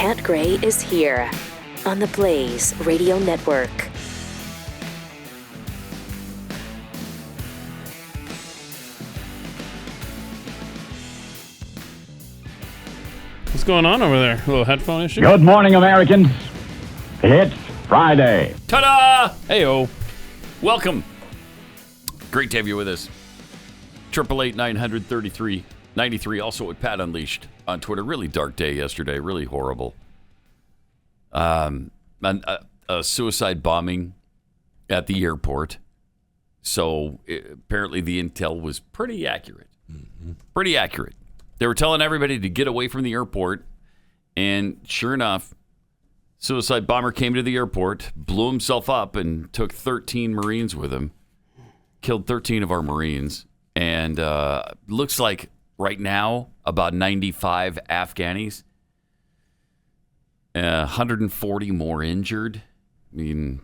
Pat Gray is here on the Blaze Radio Network. What's going on over there? A little headphone issue? Good morning, Americans. It's Friday. Ta-da! Hey-o. Welcome. Great to have you with us. 888-933-93. Also at Pat Unleashed on Twitter. Really dark day yesterday. Really horrible. A suicide bombing at the airport. So apparently the intel was pretty accurate. Mm-hmm. Pretty accurate. They were telling everybody to get away from the airport. And sure enough, suicide bomber came to the airport, blew himself up, and took 13 Marines with him. Killed 13 of our Marines. And looks like right now about 95 Afghanis. 140 more injured. I mean,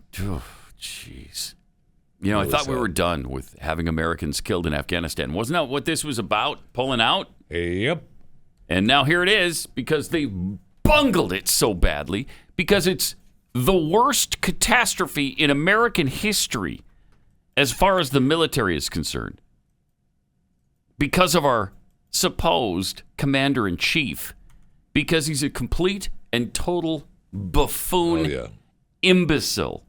jeez. You know, I thought we were done with having Americans killed in Afghanistan. Wasn't that what this was about? Pulling out? Yep. And now here it is because they bungled it so badly, because it's the worst catastrophe in American history as far as the military is concerned. Because of our supposed commander-in-chief. Because he's a complete and total buffoon, imbecile.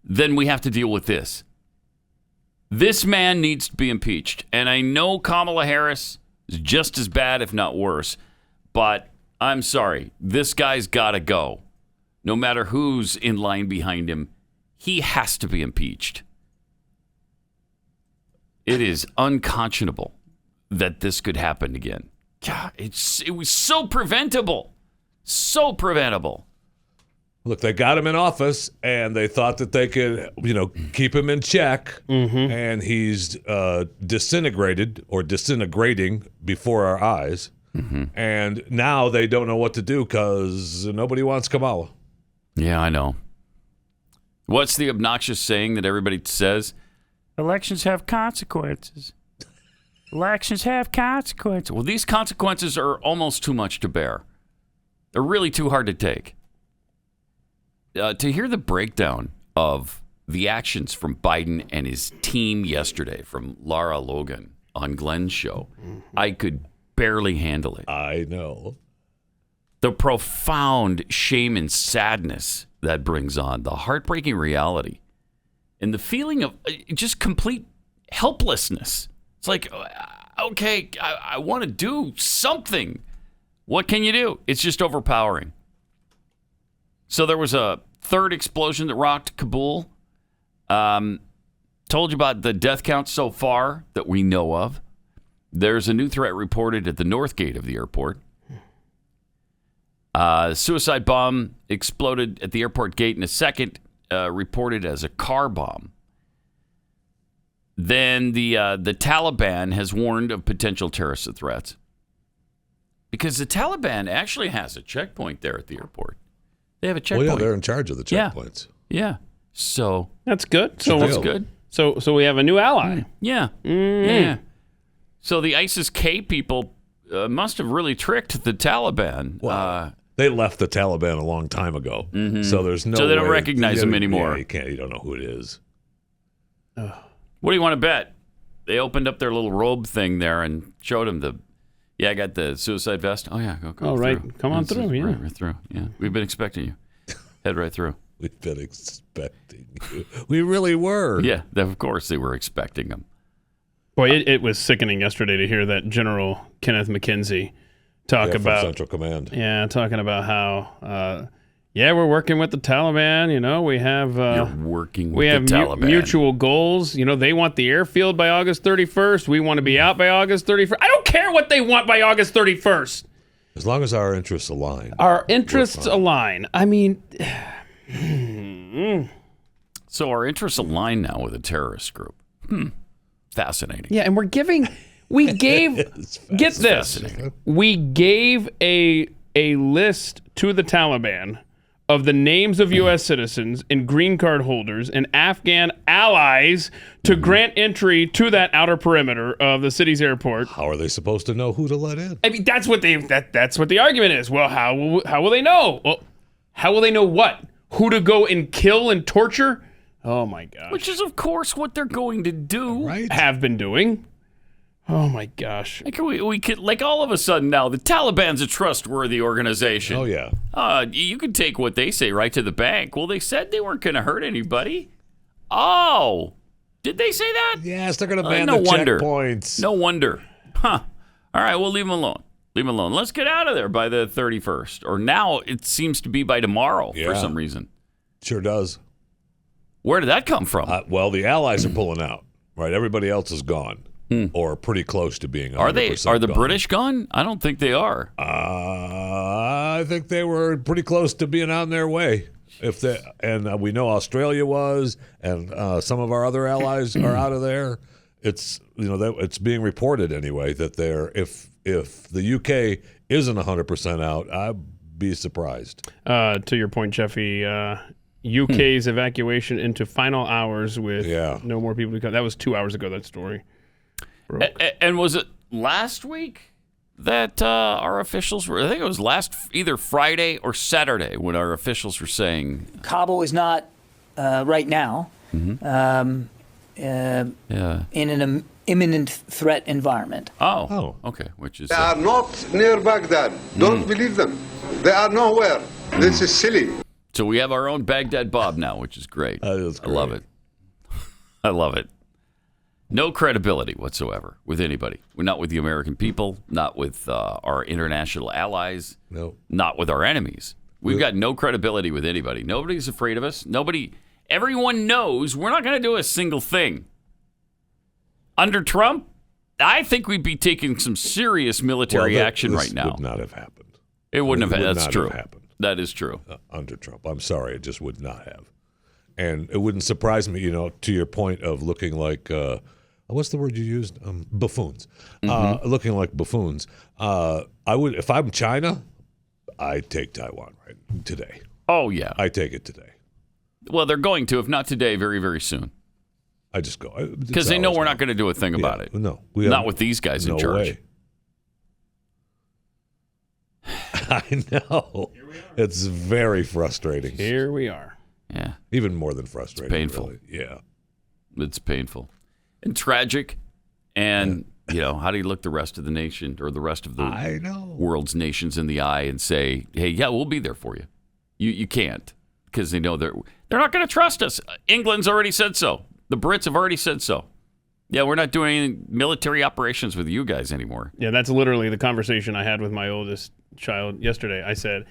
Then we have to deal with this. This man needs to be impeached. And I know Kamala Harris is just as bad, if not worse. But I'm sorry. This guy's got to go. No matter who's in line behind him, he has to be impeached. It is unconscionable that this could happen again. God, it was so preventable. So preventable. Look, they got him in office, and they thought that they could, keep him in check. Mm-hmm. And he's disintegrating before our eyes. Mm-hmm. And now they don't know what to do because nobody wants Kamala. Yeah, I know. What's the obnoxious saying that everybody says? Elections have consequences. Elections have consequences. Well, these consequences are almost too much to bear. They're really too hard to take. To hear the breakdown of the actions from Biden and his team yesterday from Lara Logan on Glenn's show, I could barely handle it. I know. The profound shame and sadness that brings on, the heartbreaking reality, and the feeling of just complete helplessness. It's like, okay, I want to do something. What can you do? It's just overpowering. So there was a third explosion that rocked Kabul. Told you about the death count so far that we know of. There's a new threat reported at the north gate of the airport. Suicide bomb exploded at the airport gate in a second, reported as a car bomb. Then the Taliban has warned of potential terrorist threats. Because the Taliban actually has a checkpoint there at the airport. They have a checkpoint. Well, yeah, they're in charge of the checkpoints. Yeah. So that's good. So that's good. So we have a new ally. Yeah. Yeah. So the ISIS-K people must have really tricked the Taliban. Well, they left the Taliban a long time ago. Mm-hmm. So there's no. So they don't recognize them anymore. Yeah, you can't. You don't know who it is. What do you want to bet? They opened up their little robe thing there and showed him the. Yeah, I got the suicide vest. Oh, yeah. Go right. through. Come on through. Yeah. Right through. Yeah. We've been expecting you. Head right through. We've been expecting you. We really were. Yeah, of course they were expecting them. Boy, it was sickening yesterday to hear that General Kenneth McKenzie talk about Central Command. Yeah, talking about how, we're working with the Taliban. We have You're working with the Taliban. Mutual goals. They want the airfield by August 31st. We want to be out by August 31st. I don't care what they want by August 31st. As long as our interests align. Our interests align. I mean. So our interests align now with a terrorist group. Fascinating. Yeah, and we gave, get this, we gave a list to the Taliban of the names of U.S. citizens and green card holders and Afghan allies to grant entry to that outer perimeter of the city's airport. How are they supposed to know who to let in? I mean, that's what the argument is. Well, how will they know? Well, how will they know what? Who to go and kill and torture? Oh my gosh. Which is, of course, what they're going to do. Right? Have been doing. Oh my gosh. Like we could, like, all of a sudden now, the Taliban's a trustworthy organization. Oh, yeah. You could take what they say right to the bank. Well, they said they weren't going to hurt anybody. Oh, did they say that? Yes, they're going to ban no the wonder. checkpoints. No wonder. Huh. All right, we'll leave them alone. Leave them alone. Let's get out of there by the 31st. Or now it seems to be by tomorrow for some reason. Sure does. Where did that come from? Well, the allies are pulling out, right? Everybody else is gone. Or pretty close to being 100% Are they? Are the gone. British gone? I don't think they are. I think they were pretty close to being on their way. We know Australia was, and some of our other allies are out of there. It's it's being reported anyway that they're if the UK isn't 100% out, I'd be surprised. To your point, Jeffy, UK's evacuation into final hours with no more people to come. That was 2 hours ago, that story. And was it last week that our officials were? I think it was either Friday or Saturday when our officials were saying Kabul is not right now in an imminent threat environment. Oh, okay. Which is They are not near Baghdad. Don't believe them. They are nowhere. This is silly. So we have our own Baghdad Bob now, which is great. That is great. I love it. I love it. No credibility whatsoever with anybody. We're not with the American people, not with our international allies, not with our enemies. We've got no credibility with anybody. Nobody's afraid of us. Everyone knows we're not going to do a single thing. Under Trump, I think we'd be taking some serious military action right now. This would not have happened. It wouldn't have. That's not true. Have happened. That is true. Under Trump. I'm sorry, it just would not have. And it wouldn't surprise me, to your point of looking like, what's the word you used? Buffoons. Looking like buffoons. I would, if I'm China, I'd take Taiwan right today. Oh, yeah. I take it today. Well, they're going to, if not today, very, very soon. I just go. Because they know we're not going to do a thing about it. No. Not with these guys in charge. Way. I know. It's very frustrating. Here we are. Yeah. Even more than frustrating. It's painful. Really. Yeah. It's painful. And tragic. And, how do you look the rest of the nation or the rest of the world's nations in the eye and say, hey, yeah, we'll be there for you. You can't, because they know they're not going to trust us. England's already said so. The Brits have already said so. Yeah, we're not doing any military operations with you guys anymore. Yeah, that's literally the conversation I had with my oldest child yesterday. I said,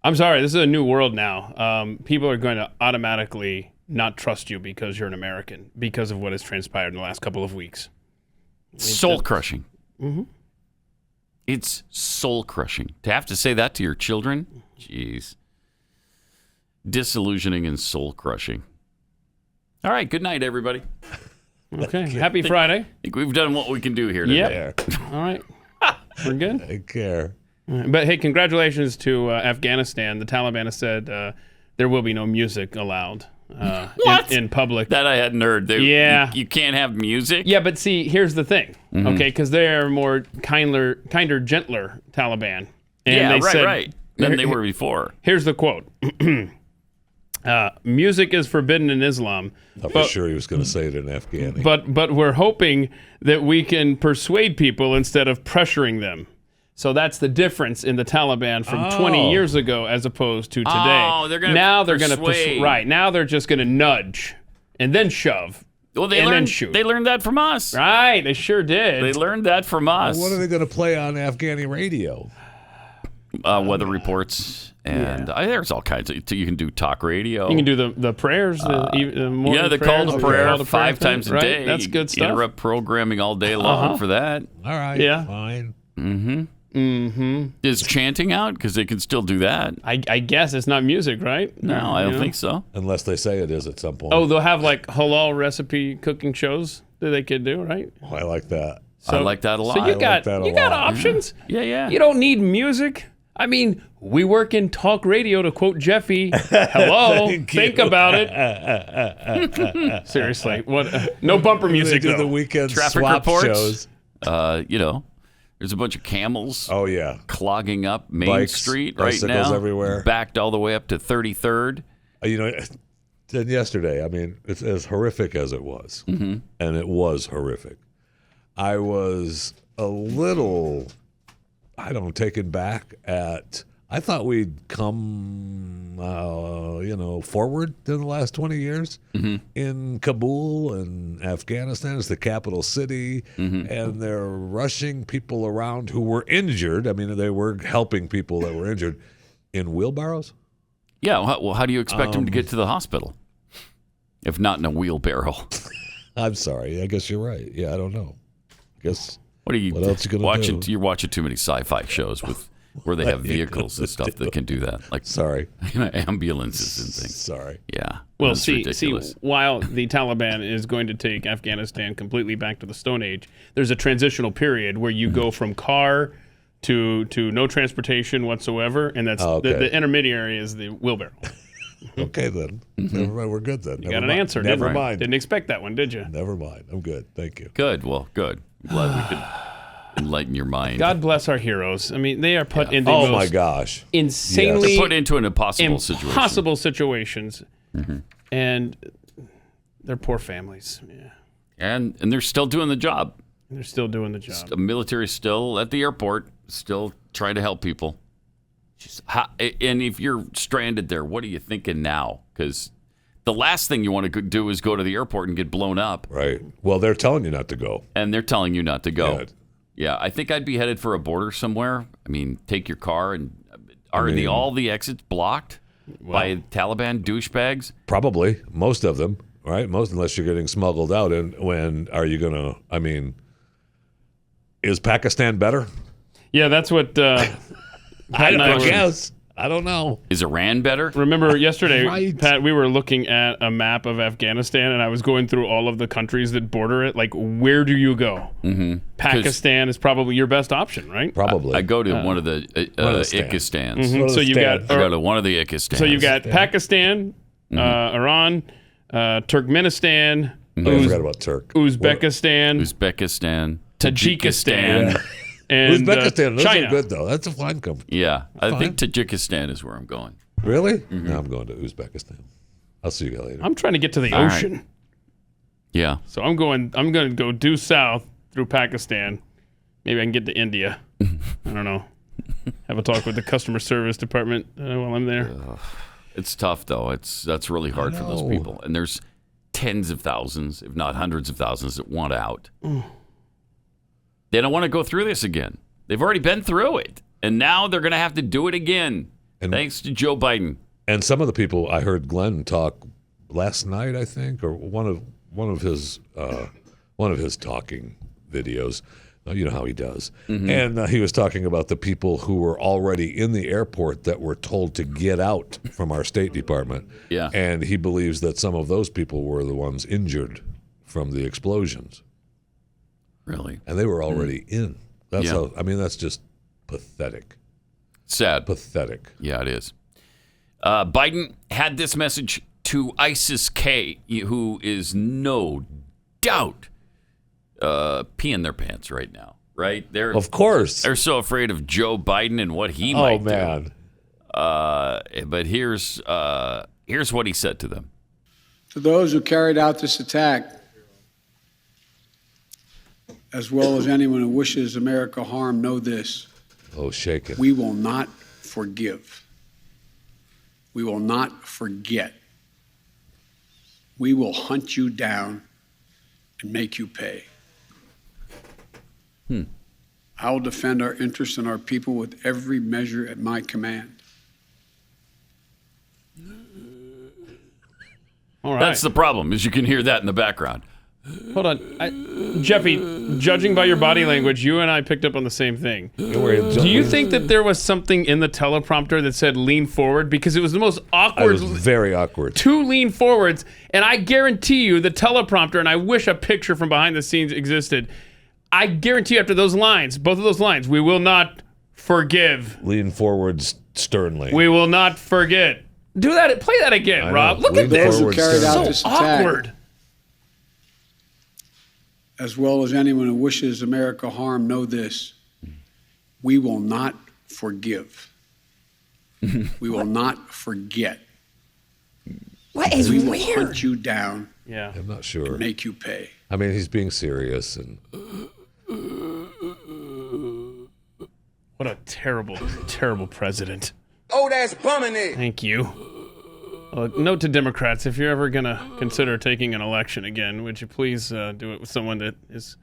I'm sorry, this is a new world now. People are going to automatically not trust you because you're an American, because of what has transpired in the last couple of weeks. Soul crushing. Mm-hmm. It's soul crushing. To have to say that to your children, jeez. Disillusioning and soul crushing. All right, good night, everybody. Okay, happy Friday. I think we've done what we can do here today. Yep. All right, we're good. I care. But hey, congratulations to Afghanistan. The Taliban has said there will be no music allowed in public. That I hadn't heard. You can't have music? Yeah, but see, here's the thing, okay? Because they're more kinder, gentler Taliban. And they said, right. Than they were before. Here's the quote. Music is forbidden in Islam. I'm for sure he was going to say it in Afghani. But we're hoping that we can persuade people instead of pressuring them. So that's the difference in the Taliban from 20 years ago as opposed to today. Oh, they're going to persuade. Right. Now they're just going to nudge and then shove. Well, then shoot. They learned that from us. Right. They sure did. They learned that from us. What are they going to play on Afghani radio? Weather reports. And there's all kinds of. You can do talk radio. You can do the prayers. The morning they call the prayer 5 times a day. That's good stuff. Interrupt programming all day long for that. All right. Yeah. Fine. Is chanting out? Because they can still do that. I guess it's not music, right? No, I don't think so. Unless they say it is at some point. Oh, they'll have like halal recipe cooking shows that they could do, right? Oh, I like that. I like that a lot. So you got options. Yeah. You don't need music. I mean, We work in talk radio, to quote Jeffy. Hello, think about it. Seriously, what? No bumper music. They do though. the weekend Traffic swap reports. shows. There's a bunch of camels. Oh yeah, Clogging up Main Bikes, Street right bicycles now. everywhere. Backed all the way up to 33rd. And yesterday, I mean, it's as horrific as it was, and it was horrific. I was a little, taken back at. I thought we'd come, forward in the last 20 years in Kabul and Afghanistan. It's the capital city, and they're rushing people around who were injured. I mean, they were helping people that were injured in wheelbarrows. Yeah, well, how do you expect him to get to the hospital if not in a wheelbarrow? I'm sorry. I guess you're right. Yeah, I don't know. I guess. What else you gonna do? You're watching too many sci-fi shows where they have vehicles and stuff that can do that, like sorry, ambulances and things. Sorry. Yeah. Well, that's see, ridiculous. while the Taliban is going to take Afghanistan completely back to the Stone Age, there's a transitional period where you go from car to no transportation whatsoever, and that's the intermediary is the wheelbarrow. Okay, then. Never mind. We're good then. You got an answer. Never mind. Didn't expect that one, did you? Never mind. I'm good. Thank you. Good. Well, good. I'm glad we could enlighten your mind. God bless our heroes. I mean, they are put into Oh most my gosh. insanely They're put into an impossible situations, and their poor families. Yeah, and they're still doing the job. they're still doing the job. The military's still at the airport, still trying to help people. And if you're stranded there, what are you thinking now? Because the last thing you want to do is go to the airport and get blown up. Right. Well, they're telling you not to go. And they're telling you not to go. Good. Yeah, I think I'd be headed for a border somewhere. I mean, take your car and all the exits blocked by Taliban douchebags? Probably. Most of them, right? Unless you're getting smuggled out. And when are you going to, is Pakistan better? Yeah, that's what Pat and I were. guess. I don't know. Is Iran better? Remember yesterday, Right. Pat, we were looking at a map of Afghanistan, and I was going through all of the countries that border it. Like, where do you go? Mm-hmm. Pakistan is probably your best option, right? Probably. I go to one of the Ikistans. Mhm. So you got. I go to one of the Ikistans. So you've got Pakistan, Iran, Turkmenistan, I forgot about Turk. Uzbekistan, Tajikistan, Yeah. and Uzbekistan. Those China. are good, though. That's a fine country. Yeah, I think Tajikistan is where I'm going. Really? No, I'm going to Uzbekistan. I'll see you guys later. I'm trying to get to the All right. ocean, Yeah. so I'm going to go due south through Pakistan. Maybe I can get to India. I don't know. Have a talk with the customer service department while I'm there. It's tough, though. That's really hard for those people. And there's tens of thousands, if not hundreds of thousands, that want out. They don't want to go through this again. They've already been through it. And now they're going to have to do it again. Thanks to Joe Biden. And some of the people I heard Glenn talk last night, I think, or one of his talking videos. You know how he does. And he was talking about the people who were already in the airport that were told to get out from our State Department. Yeah. And he believes that some of those people were the ones injured from the explosions. Really? And they were already in. That's Yeah. that's just pathetic. Sad. Pathetic. Yeah, it is. Biden had this message to ISIS-K, who is no doubt peeing their pants right now, right? Of course. They're so afraid of Joe Biden and what he Oh, might man. do. But here's what he said to them. To those who carried out this attack, as well as anyone who wishes America harm, know this. Oh, shake it. We will not forgive. We will not forget. We will hunt you down and make you pay. I will defend our interests and our people with every measure at my command. All right. That's the problem, is you can hear that in the background. Hold on. Jeffy, judging by your body language, you and I picked up on the same thing. Do you think that there was something in the teleprompter that said lean forward? Because it was the most I awkward. was very awkward. Two lean forwards, and I guarantee you the teleprompter, and I wish a picture from behind the scenes existed. I guarantee you after those lines, both of those lines, we will not forgive. Lean forwards sternly. We will not forget. Do that. Play that again, Rob. Look at Those this. who carried out So this attack, awkward. as well as anyone who wishes America harm, know this: we will not forgive. We will not forget. What is We will weird? hunt you down Yeah. I'm not sure. and make you pay. I mean, he's being serious, and What a terrible, terrible president. Oh, that's bumming it. Thank you. Note to Democrats, if you're ever going to consider taking an election again, would you please do it with someone that is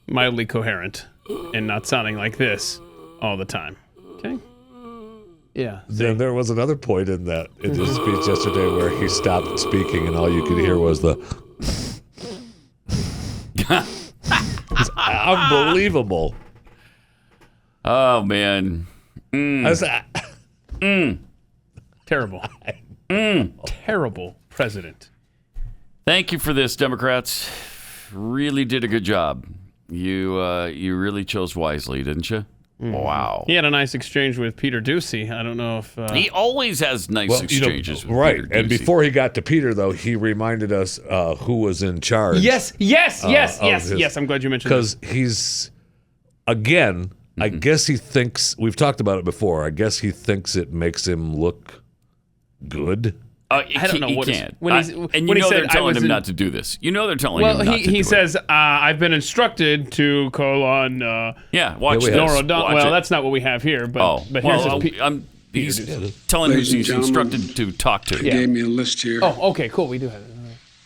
mildly coherent and not sounding like this all the time. Okay? Yeah. then there was another point in his speech yesterday where he stopped speaking, and all you could hear was the. It's unbelievable. Oh, man. Terrible. Terrible president. Thank you for this, Democrats. Really did a good job. You really chose wisely, didn't you? Wow. He had a nice exchange with Peter Doocy. I don't know if... He always has nice exchanges with right. Peter And Doocy. before he got to Peter, though, he reminded us who was in charge. Yes. I'm glad you mentioned that. Because he's, again, I guess he thinks, we've talked about it before, I guess he thinks it makes him look good. I don't know he what can't. and when you he know said they're telling I was him in- not to do this. You know they're telling him Well, not to do he it. says, I've been instructed to call on Yeah, watch we this. have- Nora O'Donnell. Watch Well, it. that's not what we have here, but here's well, his... he's telling who Ladies and he's gentlemen, instructed to talk to. He gave me a list here. Oh, okay, cool. We do have it.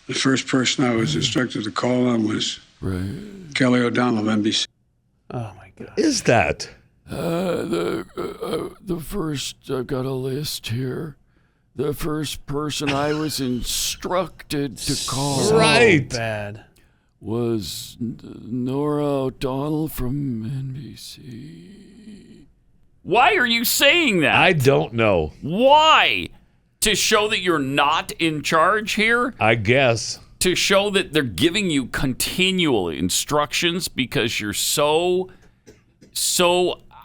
The first person I was instructed to call on was Kelly O'Donnell of NBC. Oh, my God. Is that? The first, I've got a list here. The first person I was instructed to call Right. Bad. was Nora O'Donnell from NBC. Why are you saying that? I don't know. Why? To show that you're not in charge here? I guess. To show that they're giving you continual instructions because you're so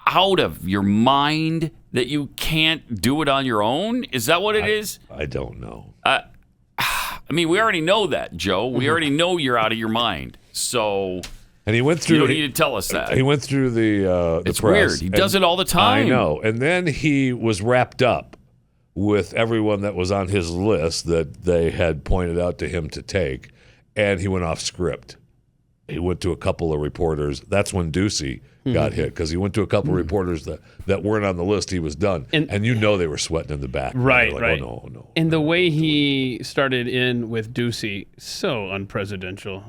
out of your mind that you can't do it on your own? Is that what it is? I don't know. I mean, we already know that, Joe. We already know you're out of your mind. So And he went through. you don't need to tell us that. He went through the It's press, weird. He does it all the time. I know. And then he was wrapped up with everyone that was on his list that they had pointed out to him to take, and he went off script. He went to a couple of reporters. That's when Doocy got hit, because he went to a couple of reporters that weren't on the list. He was done. And you know they were sweating in the back. Right, Like, right. Oh, no. And the way he started in with Doocy, so unpresidential.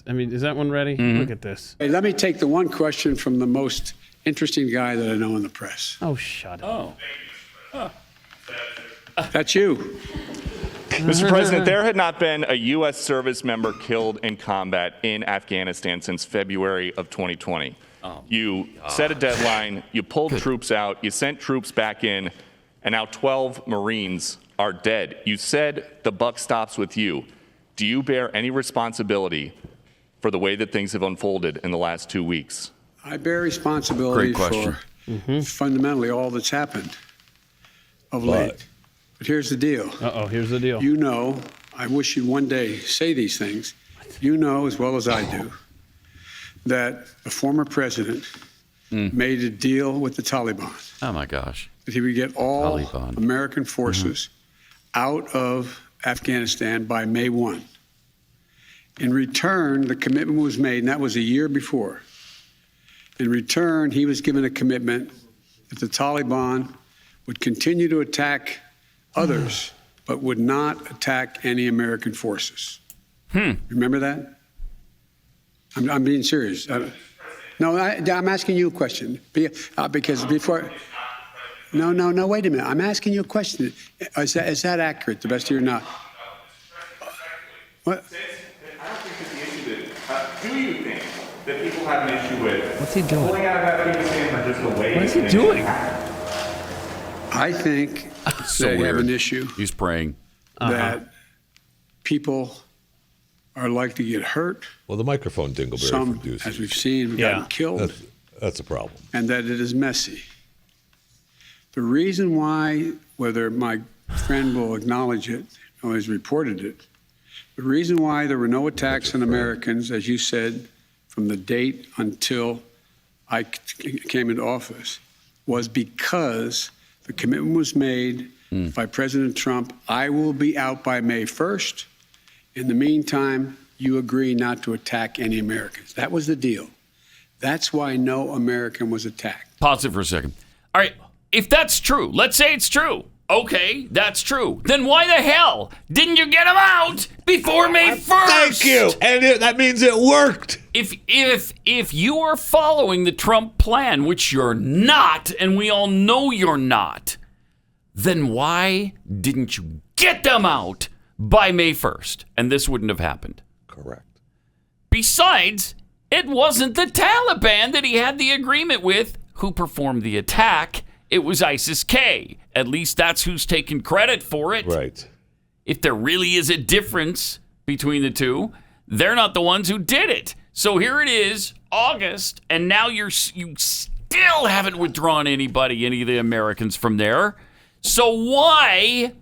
I mean, is that one ready? Look at this. Hey, let me take the one question from the most interesting guy that I know in the press. Oh, shut up. That's you. Mr. President, there had not been a U.S. service member killed in combat in Afghanistan since February of 2020. You set a deadline, you pulled troops out, you sent troops back in, and now 12 Marines are dead. You said the buck stops with you. Do you bear any responsibility for the way that things have unfolded in the last 2 weeks? I bear responsibility Great question. for fundamentally all that's happened of late. But here's the deal. Uh-oh, here's the deal. You know, I wish you'd one day say these things. You know as well as I do that the former president made a deal with the Taliban Oh, my gosh. that he would get all Taliban. American forces out of Afghanistan by May 1. In return, the commitment was made, and that was a year before. In return, he was given a commitment that the Taliban would continue to attack others, but would not attack any American forces. Remember that? I'm being serious. No, I'm asking you a question. Because before... No, wait a minute. I'm asking you a question. Is that accurate, the best of your knowledge? What? I don't think that the issue that, do you think that people have an issue with What's he doing? pulling out of Afghanistan or just the way What is he doing? I think So they have weird. an issue He's praying. that people are likely to get hurt. Well, the microphone dingleberry Some, for Doocy. as we've seen, have Yeah. gotten killed, That's a problem. and that it is messy. The reason why, whether my friend will acknowledge it or has reported it, the reason why there were no attacks on Americans, as you said, from the date until I came into office, was because the commitment was made by President Trump, I will be out by May 1st. In the meantime, you agree not to attack any Americans. That was the deal. That's why no American was attacked. Pause it for a second. All right, if that's true, let's say it's true. Okay, that's true. Then why the hell didn't you get him out before May 1st? Thank you. And that means it worked. If you are following the Trump plan, which you're not, and we all know you're not, then why didn't you get them out by May 1st? And this wouldn't have happened. Correct. Besides, it wasn't the Taliban that he had the agreement with who performed the attack. It was ISIS-K. At least that's who's taking credit for it. Right. If there really is a difference between the two, they're not the ones who did it. So here it is, August, and now you still haven't withdrawn any of the Americans from there. So why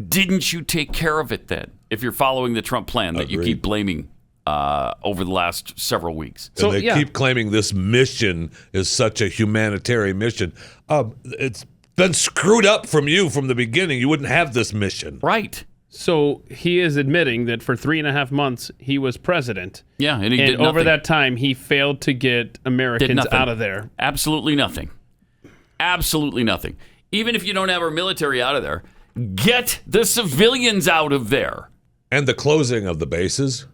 didn't you take care of it then, if you're following the Trump plan that you keep blaming over the last several weeks? So they keep claiming this mission is such a humanitarian mission. It's been screwed up from the beginning. You wouldn't have this mission. Right. So he is admitting that for 3.5 months he was president. Yeah, and he did nothing. Over that time he failed to get Americans out of there. Absolutely nothing. Absolutely nothing. Even if you don't have our military out of there, get the civilians out of there. And the closing of the bases.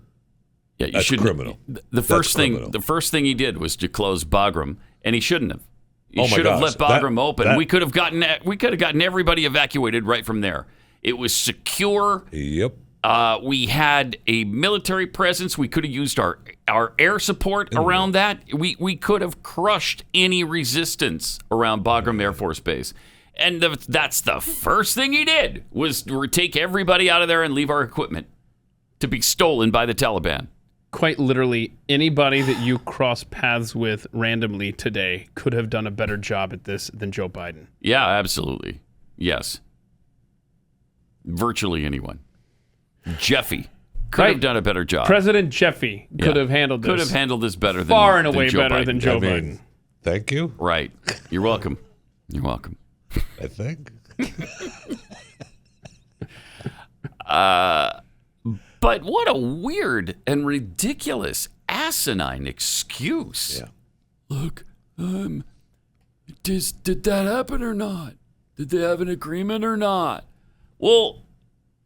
Yeah, you that's shouldn't. criminal. The first thing he did was to close Bagram, and he shouldn't have. He should have let gosh. Bagram open. We could have gotten everybody evacuated right from there. It was secure. Yep. We had a military presence. We could have used our air support around that. We could have crushed any resistance around Bagram Air Force Base. And that's the first thing he did, was take everybody out of there and leave our equipment to be stolen by the Taliban. Quite literally, anybody that you cross paths with randomly today could have done a better job at this than Joe Biden. Yeah, absolutely. Yes. Virtually anyone. Jeffy could have done a better job. President Jeffy could have handled this. Could have handled this better than far and away Joe better Biden. than Joe Biden. Thank you. Right. You're welcome. You're welcome. I think. But what a weird and ridiculous, asinine excuse. Yeah. Look, did that happen or not? Did they have an agreement or not? Well,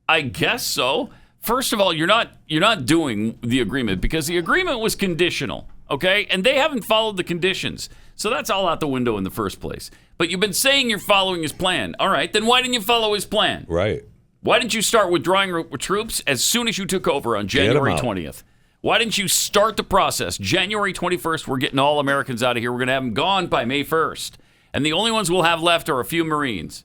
I guess so. First of all, you're not doing the agreement because the agreement was conditional, okay? And they haven't followed the conditions. So that's all out the window in the first place. But you've been saying you're following his plan. All right, then why didn't you follow his plan? Right. Why didn't you start withdrawing troops as soon as you took over on January 20th? Why didn't you start the process? January 21st, we're getting all Americans out of here. We're going to have them gone by May 1st. And the only ones we'll have left are a few Marines.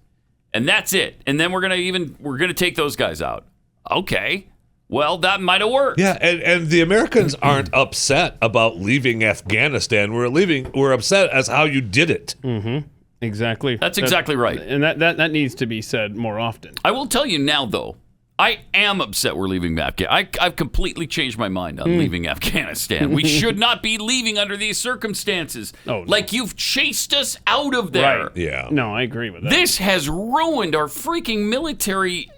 And that's it. And then we're going to take those guys out. Okay. Well, that might have worked. Yeah, and the Americans aren't upset about leaving Afghanistan. We're upset as how you did it. Mm-hmm. Exactly. That's exactly right. And that needs to be said more often. I will tell you now, though, I am upset we're leaving Afghanistan. I've completely changed my mind on leaving Afghanistan. We should not be leaving under these circumstances. Oh, no. Like you've chased us out of there. Right. Yeah. No, I agree with that. This has ruined our freaking military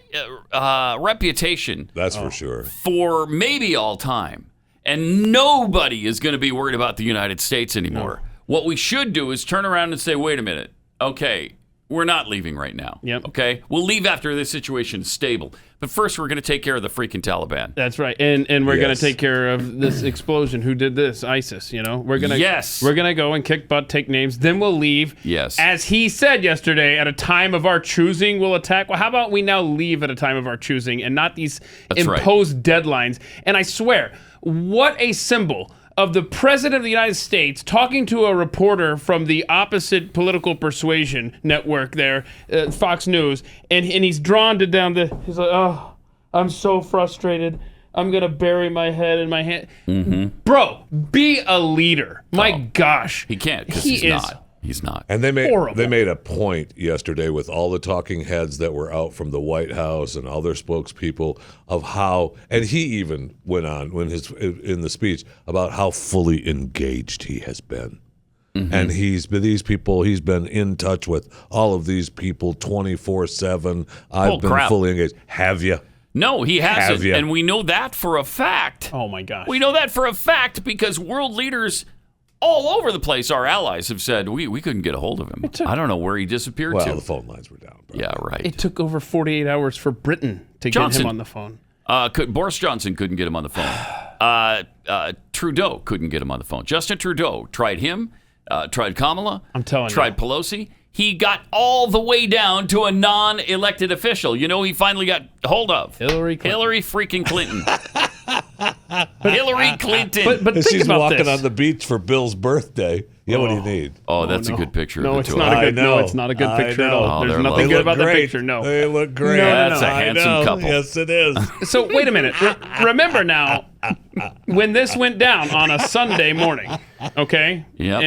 reputation. That's for sure. For maybe all time. And nobody is going to be worried about the United States anymore. No. What we should do is turn around and say, wait a minute. Okay, we're not leaving right now. Yep. Okay? We'll leave after this situation is stable. But first, we're going to take care of the freaking Taliban. That's right. And we're going to take care of this explosion. Who did this? ISIS, you know? We're going to go and kick butt, take names. Then we'll leave. Yes. As he said yesterday, at a time of our choosing, we'll attack. Well, how about we now leave at a time of our choosing and not these imposed deadlines? And I swear, what a symbol of the President of the United States talking to a reporter from the opposite political persuasion network there, Fox News, and he's drawn down he's like, oh, I'm so frustrated. I'm going to bury my head in my hand. Mm-hmm. Bro, be a leader. My gosh. He can't because he's not. He's not. And they Horrible. made a point yesterday with all the talking heads that were out from the White House and other spokespeople of how, and he even went on in the speech about how fully engaged he has been. Mm-hmm. And he's been in touch with all of these people 24/7. I've been fully engaged. Have you? No, he hasn't. And we know that for a fact. Oh, my gosh. We know that for a fact because world leaders all over the place, our allies, have said, we couldn't get a hold of him. I don't know where he disappeared to. Well, the phone lines were down. Bro. Yeah, right. It took over 48 hours for Britain to get him on the phone. Boris Johnson couldn't get him on the phone. Trudeau couldn't get him on the phone. Justin Trudeau tried him, tried Kamala. I'm telling tried you. Pelosi. He got all the way down to a non-elected official. You know, he finally got hold of Hillary freaking Clinton. Hillary Clinton. But think she's about walking this. on the beach for Bill's birthday. Yeah, what do you need? Oh, that's a good picture. No, of the it's two not of a them. good. No, it's not a good picture at all. Oh, There's they're nothing lovely. good about great. the picture. No, They look great. That's a handsome couple. Yes, it is. So wait a minute. Remember now, when this went down on a Sunday morning, okay, Yep.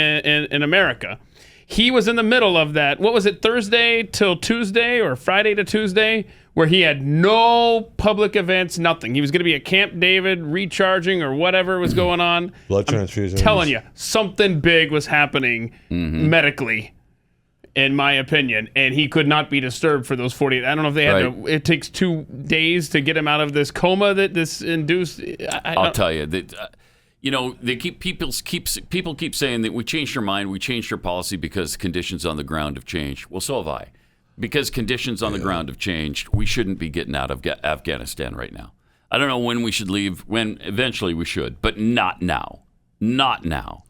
in America, he was in the middle of that. What was it, Thursday till Tuesday or Friday to Tuesday, where he had no public events, nothing. He was going to be at Camp David recharging or whatever was going on. Blood transfusion. Telling you, something big was happening medically, in my opinion, and he could not be disturbed for those 48. I don't know if they had to. It takes 2 days to get him out of this coma that this induced. I'll tell you that. People keep saying that we changed our mind, we changed our policy because conditions on the ground have changed. Well, so have I. Because conditions on the ground have changed, we shouldn't be getting out of Afghanistan right now. I don't know when we should leave. When eventually we should, but not now. Not now.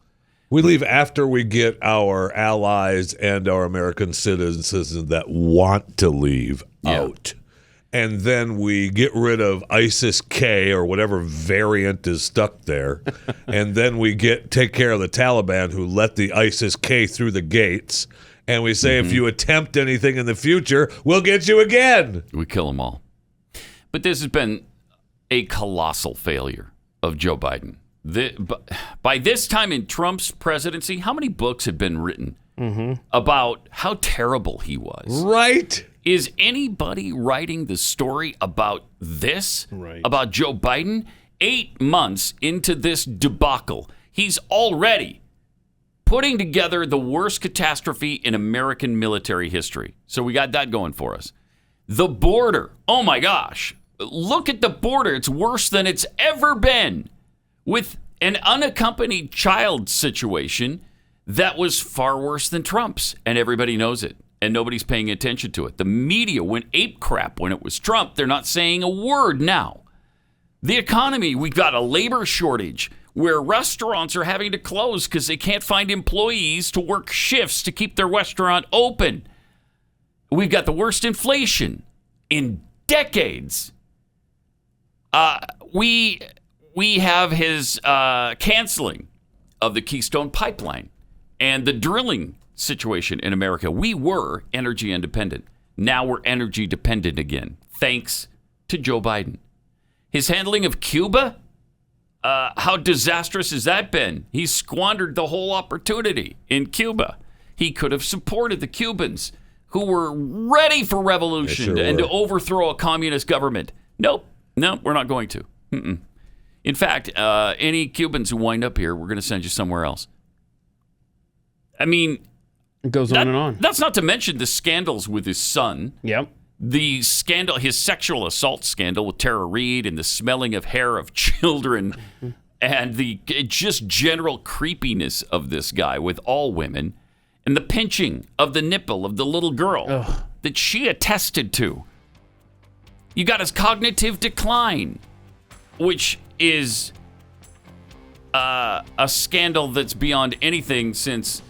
We leave after we get our allies and our American citizens that want to leave out. And then we get rid of ISIS-K or whatever variant is stuck there. And then we take care of the Taliban who let the ISIS-K through the gates. And we say, if you attempt anything in the future, we'll get you again. We kill them all. But this has been a colossal failure of Joe Biden. By this time in Trump's presidency, how many books have been written about how terrible he was? Right. Is anybody writing the story about this? Right. About Joe Biden? 8 months into this debacle, he's already putting together the worst catastrophe in American military history. So we got that going for us. The border. Oh my gosh. Look at the border. It's worse than it's ever been. With an unaccompanied child situation that was far worse than Trump's. And everybody knows it. And nobody's paying attention to it. The media went ape crap when it was Trump. They're not saying a word now. The economy, we've got a labor shortage where restaurants are having to close because they can't find employees to work shifts to keep their restaurant open. We've got the worst inflation in decades. We have his canceling of the Keystone Pipeline and the drilling situation in America. We were energy independent. Now we're energy dependent again, thanks to Joe Biden. His handling of Cuba, how disastrous has that been? He squandered the whole opportunity in Cuba. He could have supported the Cubans who were ready for revolution and to overthrow a communist government. Nope, we're not going to. In fact, any Cubans who wind up here, we're going to send you somewhere else. I mean, it goes on and on. That's not to mention the scandals with his son. Yep. The scandal, his sexual assault scandal with Tara Reid and the smelling of hair of children and the just general creepiness of this guy with all women and the pinching of the nipple of the little girl that she attested to. You got his cognitive decline, which is a scandal that's beyond anything since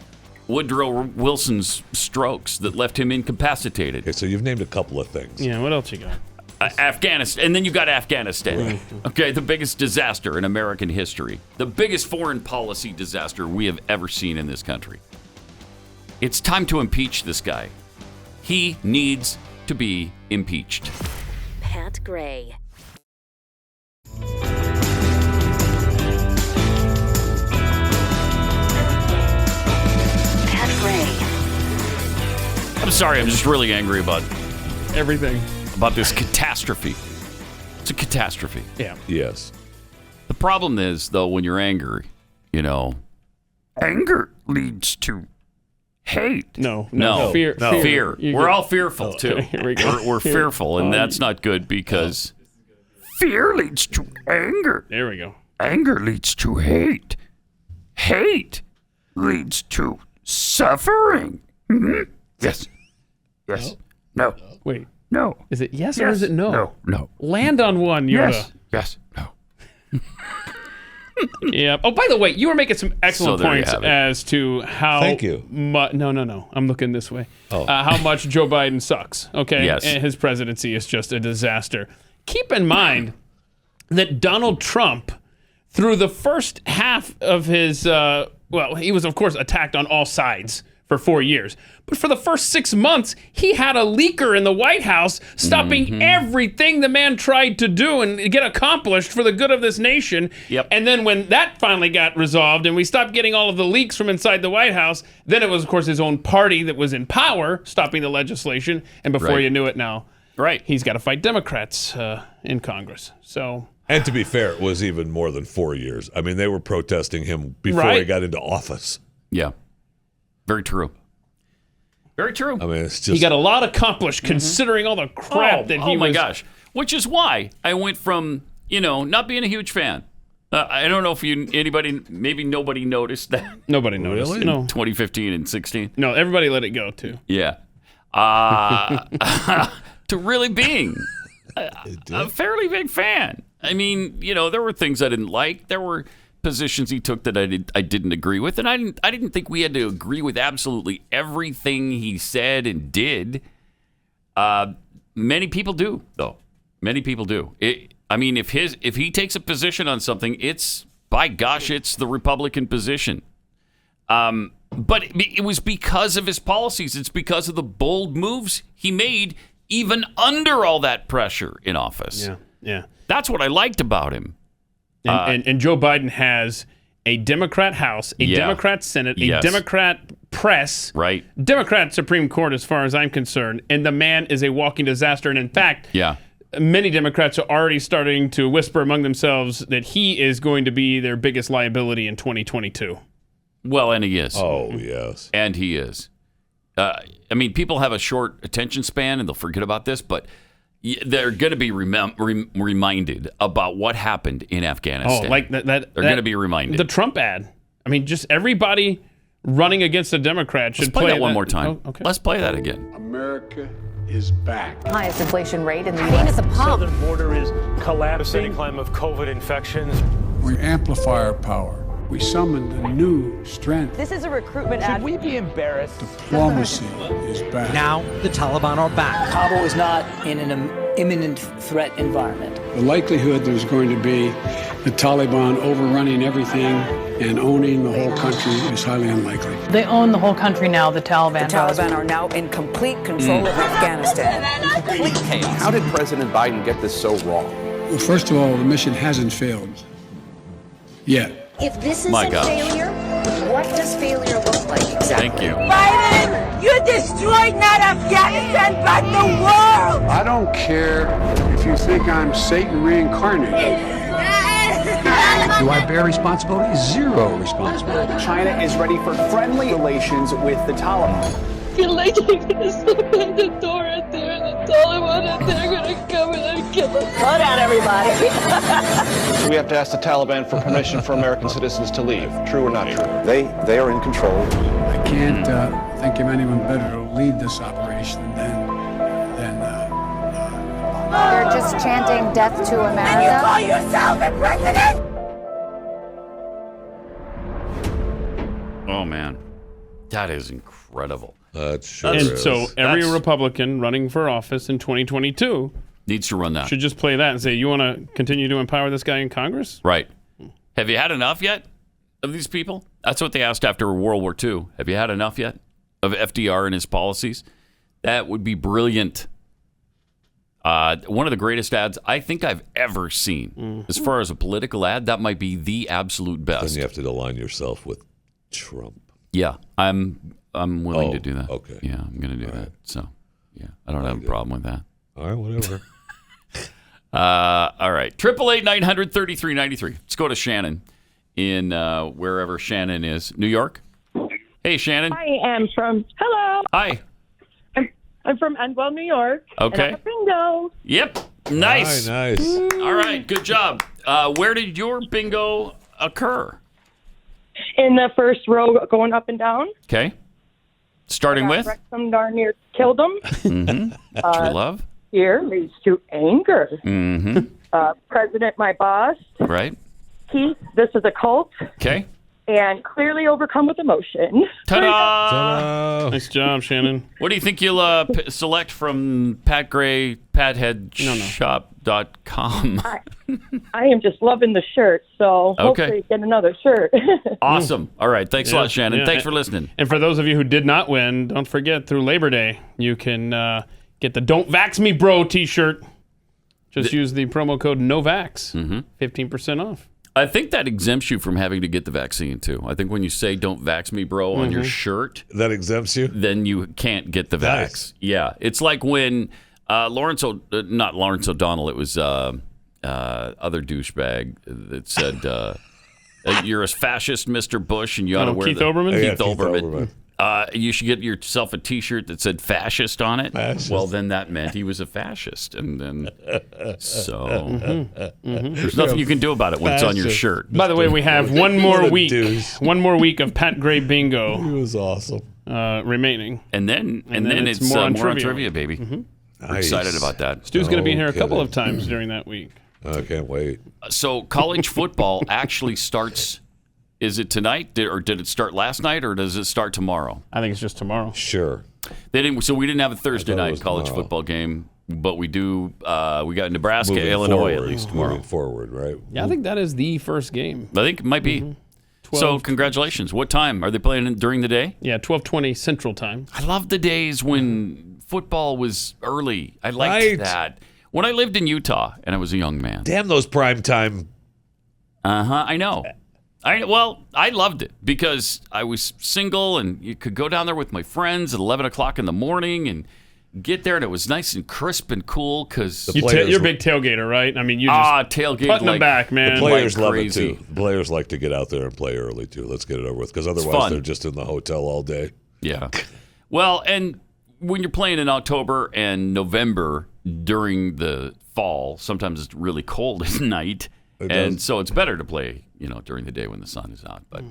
Woodrow Wilson's strokes that left him incapacitated. Okay, so you've named a couple of things. Yeah, what else you got? Afghanistan, and then you got Afghanistan. Okay, the biggest disaster in American history. The biggest foreign policy disaster we have ever seen in this country. It's time to impeach this guy. He needs to be impeached. Pat Gray. Pat Gray sorry. I'm just really angry about Everything. about this catastrophe. It's a catastrophe. Yeah. Yes. The problem is, though, when you're angry, anger leads to hate. No. Fear. You We're go- all fearful, too. Okay, here we go. We're fearful, and that's not good because fear leads to anger. There we go. Anger leads to hate. Hate leads to suffering. Mhm. Yes. Yes. No. Wait. No. Is it yes or is it no? No. No. Land on one, Yoda. Yes. Yes. No. Yeah. Oh, by the way, you were making some excellent So there you points have it. as to how. Thank you. No. I'm looking this way. Oh. How much Joe Biden sucks. Okay. Yes. And his presidency is just a disaster. Keep in mind that Donald Trump, through the first half of his, he was of course attacked on all sides for 4 years. But for the first 6 months, he had a leaker in the White House stopping everything the man tried to do and get accomplished for the good of this nation. Yep. And then when that finally got resolved and we stopped getting all of the leaks from inside the White House, then it was, of course, his own party that was in power stopping the legislation. And before Right. you knew it now, Right. he's got to fight Democrats in Congress. So... And to be fair, it was even more than 4 years. I mean, they were protesting him before he got into office. Yeah. Very true. Very true. I mean, it's just... He got a lot accomplished considering all the crap that he was... Oh my gosh. Which is why I went from, not being a huge fan. I don't know if maybe nobody noticed that. Nobody noticed. Really? No. 2015 and 16. No, everybody let it go, too. Yeah. To really being a fairly big fan. I mean, there were things I didn't like. There were positions he took that I didn't agree with, and I didn't think we had to agree with absolutely everything he said and did. Many people do, though. Many people do. If he takes a position on something, it's the Republican position. But it was because of his policies. It's because of the bold moves he made, even under all that pressure in office. Yeah. That's what I liked about him. And Joe Biden has a Democrat House, a Democrat Senate, a Democrat press, Right. Democrat Supreme Court, as far as I'm concerned, and the man is a walking disaster. And in fact, many Democrats are already starting to whisper among themselves that he is going to be their biggest liability in 2022. Well, and he is. Oh, yes. And he is. People have a short attention span, and they'll forget about this, but they're going to be reminded about what happened in Afghanistan. Oh, like that. They're going to be reminded. The Trump ad. I mean, just everybody running against a Democrat should Let's play that one more time. Oh, okay. Let's play that again. America is back. Highest inflation rate in the U.S. at the pump. Southern border is collapsing. Climb of COVID infections. We amplify our power. We summoned a new strength. This is a recruitment ad. Should we be embarrassed? Diplomacy is back. Now the Taliban are back. Kabul is not in an imminent threat environment. The likelihood there's going to be the Taliban overrunning everything and owning the whole country is highly unlikely. They own the whole country now, the Taliban. The Taliban are now in complete control of Afghanistan. Complete chaos. How did President Biden get this so wrong? Well, first of all, the mission hasn't failed yet. If this is a failure, what does failure look like exactly? Thank you. Biden, you destroyed not Afghanistan, but the world! I don't care if you think I'm Satan reincarnated. Do I bear responsibility? Zero responsibility. China is ready for friendly relations with the Taliban. I feel like they're gonna open the door out there and the Taliban and they're gonna come in and kill us. Slow down, everybody. We have to ask the Taliban for permission for American citizens to leave. True or not true? They are in control. I can't think of anyone better to lead this operation than They're just chanting death to America. And you call yourself a president? Oh, man. That is incredible. That sure And is. so every Republican running for office in 2022 needs to run that. should just play that and say, you want to continue to empower this guy in Congress? Right. Have you had enough yet of these people? That's what they asked after World War II. Have you had enough yet of FDR and his policies? That would be brilliant. One of the greatest ads I think I've ever seen. As far as a political ad, that might be the absolute best. Then you have to align yourself with Trump. Yeah, I'm I'm willing to do that. Okay. Yeah, I'm going to do that. So, yeah, I don't have a problem with that. All right, whatever. All right. 888-900-3393. Let's go to Shannon in wherever Shannon is. New York? Hey, Shannon. I am from, hello. Hi. I'm from Endwell, New York. Okay. And I'm a bingo. Yep. Nice. Nice. All right. Good job. Where did your bingo occur? In the first row going up and down. Okay. Starting with? Some darn near killed him. Mm-hmm. True love. Fear leads to anger. Mm-hmm. President, my boss. Right. Keith, this is a cult. Okay. And clearly overcome with emotion. Ta-da! Ta-da! Nice job, Shannon. What do you think you'll select from Pat Gray, PatheadShop.com? I am just loving the shirt, so hopefully get another shirt. Awesome. All right. Thanks a lot, Shannon. Yeah. Thanks for listening. And for those of you who did not win, don't forget through Labor Day, you can get the Don't Vax Me Bro t-shirt. Just use the promo code NOVAX. 15% off. I think that exempts you from having to get the vaccine, too. I think when you say "Don't vax me, bro" on your shirt, that exempts you. Then you can't get the vax. Nice. Yeah, it's like when not Lawrence O'Donnell. It was other douchebag that said, "You're a fascist, Mr. Bush, and you ought to wear Keith Olbermann? Keith Olbermann. You should get yourself a T-shirt that said "fascist" on it. Fascist. Well, then that meant he was a fascist, and then there's nothing you can do about it when it's on your shirt. By the way, we have one more week of Pat Gray bingo. He was awesome. Remaining, and then it's more on trivia, baby. I'm excited about that. Stu's going to be here a couple of times during that week. I can't wait. So college football actually starts. Is it tonight, or did it start last night, or does it start tomorrow? I think it's just tomorrow. Sure. So we didn't have a Thursday night college football game, but we do. We got Nebraska, Illinois at least tomorrow. Moving forward, right? Yeah, I think that is the first game. I think it might be. So congratulations. What time are they playing during the day? Yeah, 12:20 Central Time. I love the days when football was early. I liked that. When I lived in Utah and I was a young man. Damn those prime time. I know. I loved it because I was single and you could go down there with my friends at 11 o'clock in the morning and get there, and it was nice and crisp and cool because you're a big tailgater, right? I mean, you just tailgate putting them back, man. The players like love crazy. it too. The players like to get out there and play early too. Let's get it over with because otherwise they're just in the hotel all day. Yeah. Well, and when you're playing in October and November during the fall, sometimes it's really cold at night. And so it's better to play, during the day when the sun is out. But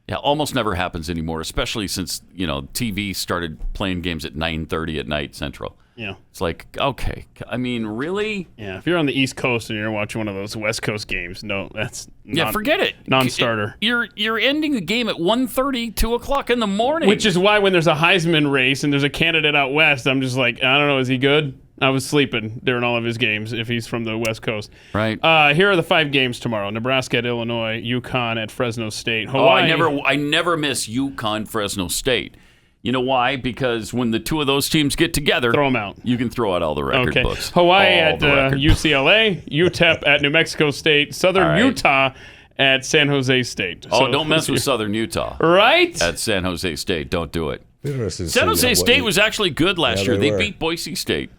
yeah, almost never happens anymore, especially since, TV started playing games at 9:30 at night Central. Yeah. It's like, okay, I mean, really? Yeah, if you're on the East Coast and you're watching one of those West Coast games, no, that's forget it. Non-starter. You're ending the game at 1:30, 2 o'clock in the morning. Which is why when there's a Heisman race and there's a candidate out West, I'm just like, I don't know, is he good? I was sleeping during all of his games if he's from the West Coast. Right. Here are the 5 games tomorrow. Nebraska at Illinois, UConn at Fresno State. Hawaii. I never miss UConn, Fresno State. You know why? Because when the two of those teams get together, throw them out. You can throw out all the record books. Hawaii at UCLA, UTEP at New Mexico State, Southern Utah at San Jose State. Don't mess with Southern Utah. Right? At San Jose State. Don't do it. Interesting. San Jose State was actually good last year. They were. Beat Boise State.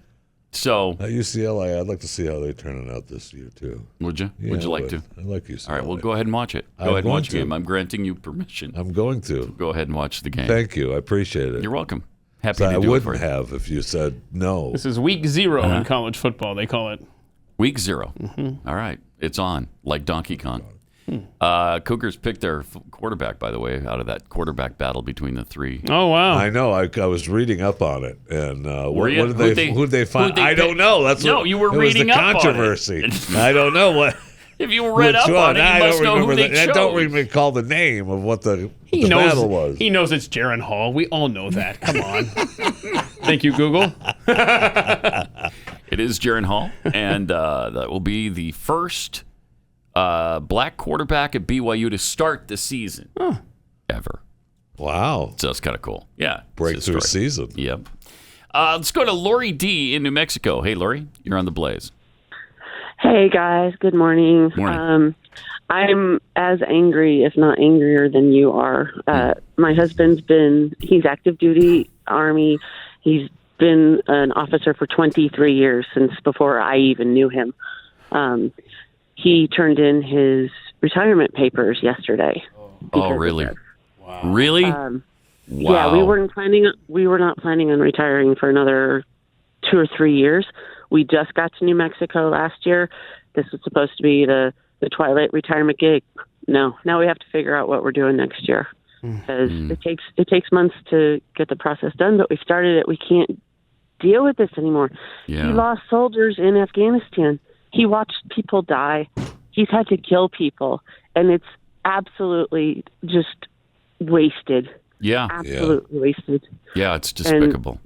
So at UCLA, I'd like to see how they're turning out this year too. Would you? Yeah, would you like to? I like UCLA. All right, well, go ahead and watch it. Go ahead and watch the game. I'm granting you permission. I'm going to. Go ahead and watch the game. Thank you. I appreciate it. You're welcome. Happy to do it for you. I wouldn't have if you said no. This is week 0 in college football. They call it week 0. All right, it's on like Donkey Kong. Cougars picked their quarterback, by the way, out of that quarterback battle between the 3. Oh, wow. I know. I was reading up on it. And who'd they they find? I don't know. That's you were reading up on it. Controversy. I don't know what. If you read up on it, you must know who they chose. I don't recall the name of what the battle was. He knows it's Jaron Hall. We all know that. Come on. Thank you, Google. It is Jaron Hall, and that will be the first black quarterback at BYU to start the season ever. Wow. So that's kind of cool. Yeah. Breakthrough season. Yep. Let's go to Laurie D. in New Mexico. Hey, Laurie, you're on the Blaze. Hey, guys. Good morning. Morning. I'm as angry, if not angrier than you are. My husband's he's active duty Army. He's been an officer for 23 years, since before I even knew him. He turned in his retirement papers yesterday. Oh, really? Wow. Really? Wow. Yeah, we were not planning on retiring for another 2 or 3 years. We just got to New Mexico last year. This was supposed to be the twilight retirement gig. No, now we have to figure out what we're doing next year, because it takes months to get the process done. But we started it. We can't deal with this anymore. Yeah. He lost soldiers in Afghanistan. He watched people die. He's had to kill people, and it's absolutely just wasted. Yeah. Absolutely wasted. Yeah, it's despicable.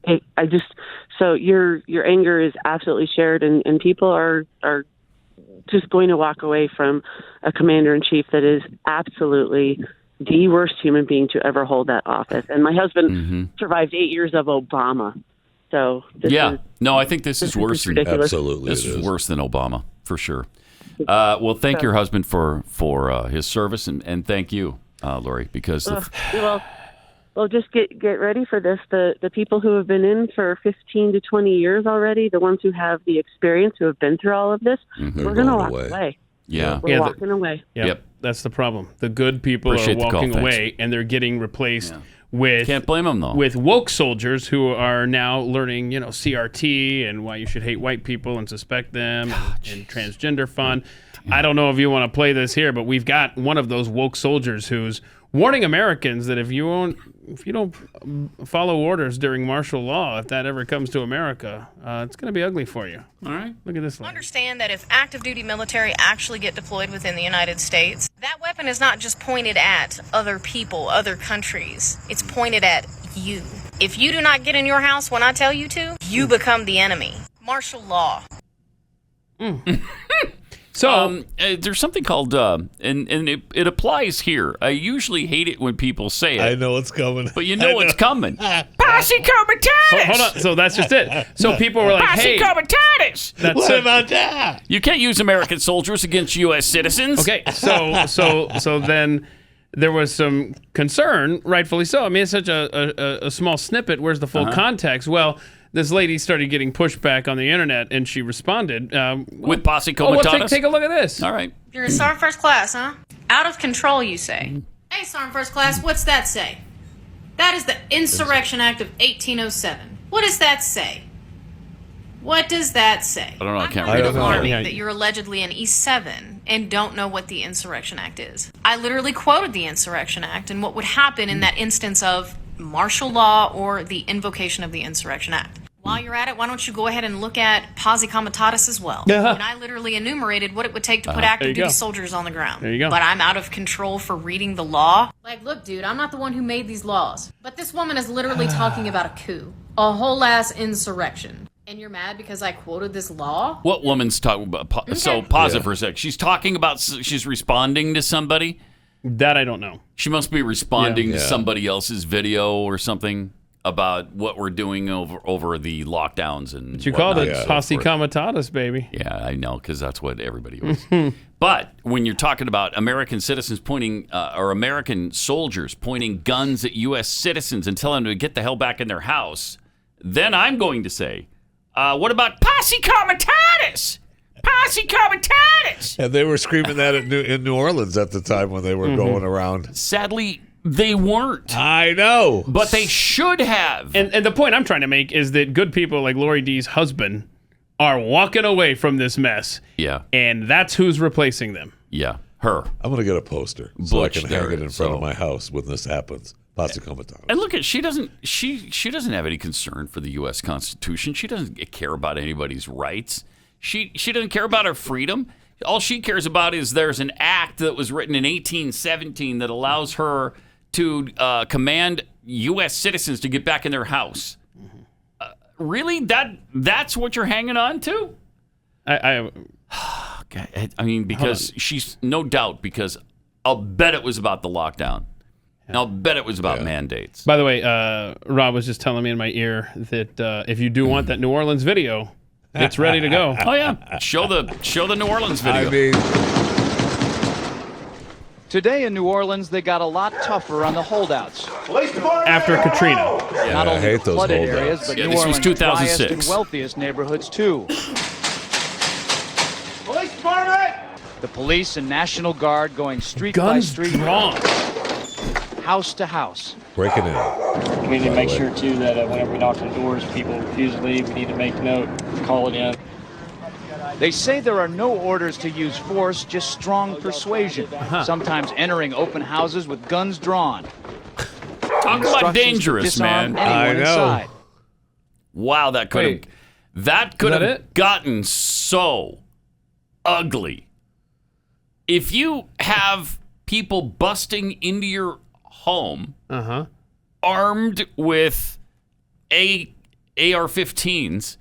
And so your anger is absolutely shared, and people are just going to walk away from a commander-in-chief that is absolutely the worst human being to ever hold that office. And my husband survived 8 years of Obama. So I think this is worse than absolutely. This is worse than Obama for sure. Well, thank your husband for his service, and thank you, Laurie, because well, just get ready for this. The people who have been in for 15 to 20 years already, the ones who have the experience, who have been through all of this, we're going to walk away. Yeah. We're walking away. Yep. That's the problem. The good people are walking away, and they're getting replaced with... Can't blame them, though. With woke soldiers who are now learning, CRT and why you should hate white people and suspect them and transgender fun. I don't know if you want to play this here, but we've got one of those woke soldiers who's warning Americans that if you don't follow orders during martial law, if that ever comes to America, it's going to be ugly for you. All right. Look at this lady. Understand that if active duty military actually get deployed within the United States, that weapon is not just pointed at other people, other countries. It's pointed at you. If you do not get in your house when I tell you to, you become the enemy. Martial law. So there's something called, and it applies here. I usually hate it when people say it. I know it's coming. But you know it's coming. Posse comitatus! Hold on. So that's just it. So people were like, Posse comitatus! What about that? You can't use American soldiers against U.S. citizens. Okay, so then there was some concern, rightfully so. I mean, it's such a small snippet. Where's the full context? Well, this lady started getting pushback on the internet, and she responded with posse comitatus. Take a look at this. All right. You're a Sergeant First Class, huh? Out of control, you say. Hey, Sergeant First Class, what's that say? That is the Insurrection Act of 1807. What does that say? What does that say? I don't know. I can't read read it. That you're allegedly an E7 and don't know what the Insurrection Act is. I literally quoted the Insurrection Act and what would happen in that instance of martial law or the invocation of the Insurrection Act. While you're at it, why don't you go ahead and look at posse comitatus as well? And I literally enumerated what it would take to put active duty soldiers on the ground. There you go. But I'm out of control for reading the law. Like, look, dude, I'm not the one who made these laws. But this woman is literally talking about a coup. A whole ass insurrection. And you're mad because I quoted this law? What woman's talking about? So pause it for a sec. She's talking about, she's responding to somebody? That I don't know. She must be responding to somebody else's video or something about what we're doing over the lockdowns and but you called it posse comitatus, baby. Yeah, I know, because that's what everybody was. But when you're talking about American citizens pointing, or American soldiers pointing guns at U.S. citizens and telling them to get the hell back in their house, then I'm going to say, what about posse comitatus? Posse comitatus! And they were screaming that in New Orleans at the time when they were going around. Sadly, they weren't. I know. But they should have. And the point I'm trying to make is that good people like Laurie D's husband are walking away from this mess. Yeah. And that's who's replacing them. Yeah. Her. I'm going to get a poster so I can hang it in front of my house when this happens. Posse comitatus. And look, she doesn't have any concern for the U.S. Constitution. She doesn't care about anybody's rights. She doesn't care about her freedom. All she cares about is there's an act that was written in 1817 that allows her to command U.S. citizens to get back in their house. Really? That's what you're hanging on to? I mean, because she's no doubt, because I'll bet it was about the lockdown. And I'll bet it was about mandates. By the way, Rob was just telling me in my ear that if you do want that New Orleans video, It's ready to go. Oh yeah, show the New Orleans video. I mean, today in New Orleans, they got a lot tougher on the holdouts. After Katrina. Yeah, Not I only hate the those flooded holdouts. areas, but Yeah, New this was Orleans' 2006. driest and wealthiest neighborhoods too. Police department! The police and National Guard going street by Guns street, drawn. house to house. breaking in. We need to make sure, too, that whenever we knock on doors, people refuse to leave. We need to make note, call it in. They say there are no orders to use force, just strong persuasion. Sometimes entering open houses with guns drawn. Talk about dangerous, man. I know. Inside. Wow, that could have gotten so ugly. If you have people busting into your home armed with AR-15s,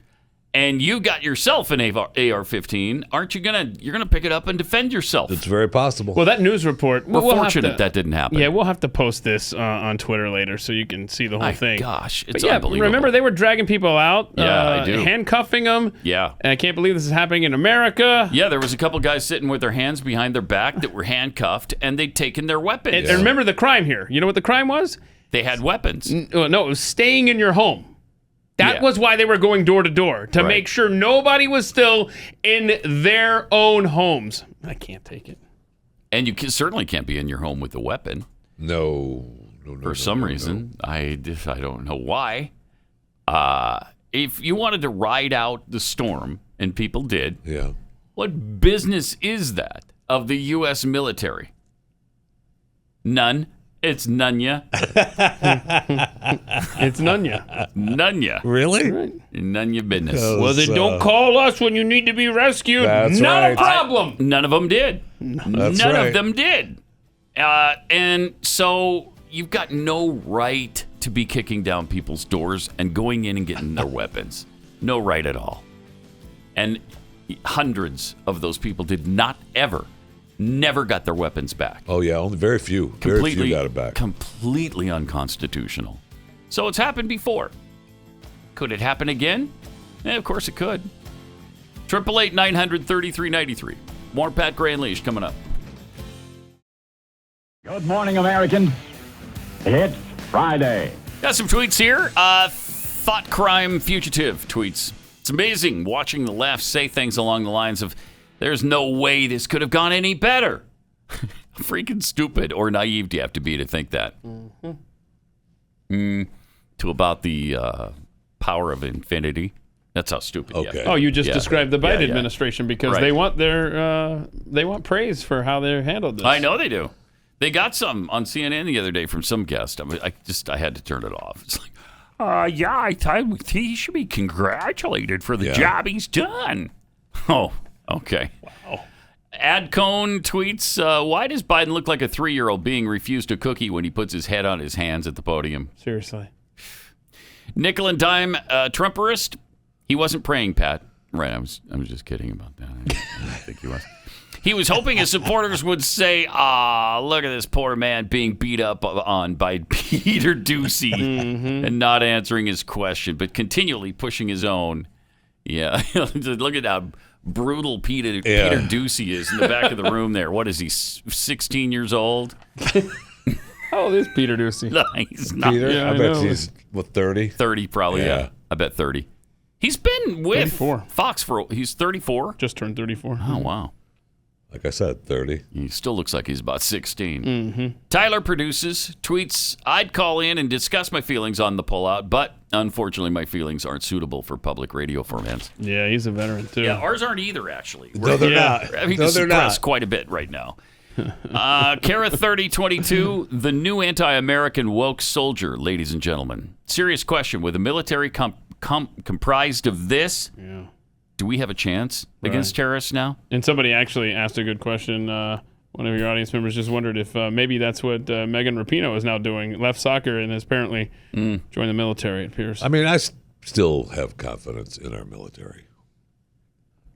and you got yourself an AR-15, aren't you you're gonna pick it up and defend yourself? It's very possible. Well, that news report. We're fortunate that didn't happen. Yeah, we'll have to post this on Twitter later so you can see the whole thing. Gosh, it's but yeah, unbelievable. remember they were dragging people out. Yeah, I do. Handcuffing them. Yeah. And I can't believe this is happening in America. Yeah, there was a couple guys sitting with their hands behind their back that were handcuffed, and they'd taken their weapons. And remember the crime here. You know what the crime was? They had weapons. No, it was staying in your home. That was why they were going door to door, to make sure nobody was still in their own homes. I can't take it. And you certainly can't be in your home with a weapon. No. For some reason. I don't know why. If you wanted to ride out the storm, and people did, what business is that of the U.S. military? None. It's Nunya. It's Nunya. Nunya. Really? Right. Nunya business. Well, then don't call us when you need to be rescued. That's Not right. a problem. None of them did. That's None right. of them did. And so you've got no right to be kicking down people's doors and going in and getting their weapons. No right at all. And hundreds of those people did not never got their weapons back. Oh, yeah, only very few. Very few got it back. Completely unconstitutional. So it's happened before. Could it happen again? Yeah, of course it could. 888-900-3393. More Pat Gray Unleashed coming up. Good morning, American. It's Friday. Got some tweets here. Thought crime fugitive tweets. It's amazing watching the left say things along the lines of, there's no way this could have gone any better. Freaking stupid or naive do you have to be to think that? To about the power of infinity. That's how stupid you have to be. Oh, you just described the Biden administration because they want they want praise for how they handled this. I know they do. They got some on CNN the other day from some guest. I had to turn it off. It's like, I thought he should be congratulated for the job he's done. Oh, okay. Wow. Adcone tweets, why does Biden look like a 3-year-old being refused a cookie when he puts his head on his hands at the podium? Seriously. Nickel and dime Trumperist. He wasn't praying, Pat. Right, I was just kidding about that. I don't think he was. He was hoping his supporters would say, look at this poor man being beat up on by Peter Doocy and not answering his question, but continually pushing his own. Yeah, look at how brutal Peter Doocy is in the back of the room there. What is he, 16 years old? How old is Peter Doocy? No, he's not. Peter? Yeah, I bet he's, 30? 30 probably, yeah. I bet 30. He's been with 34. Fox he's 34? Just turned 34. Oh, wow. Like I said, 30. He still looks like he's about 16. Tyler produces, tweets, I'd call in and discuss my feelings on the pullout, but unfortunately my feelings aren't suitable for public radio formats. Yeah, he's a veteran, too. Yeah, ours aren't either, actually. No, they're not. We're having to suppress quite a bit right now. Kara 3022, the new anti-American woke soldier, ladies and gentlemen. Serious question. With a military comprised of this, do we have a chance against terrorists now? And somebody actually asked a good question. One of your audience members just wondered if maybe that's what Megan Rapinoe is now doing. Left soccer and has apparently joined the military, it appears. I mean, I still have confidence in our military.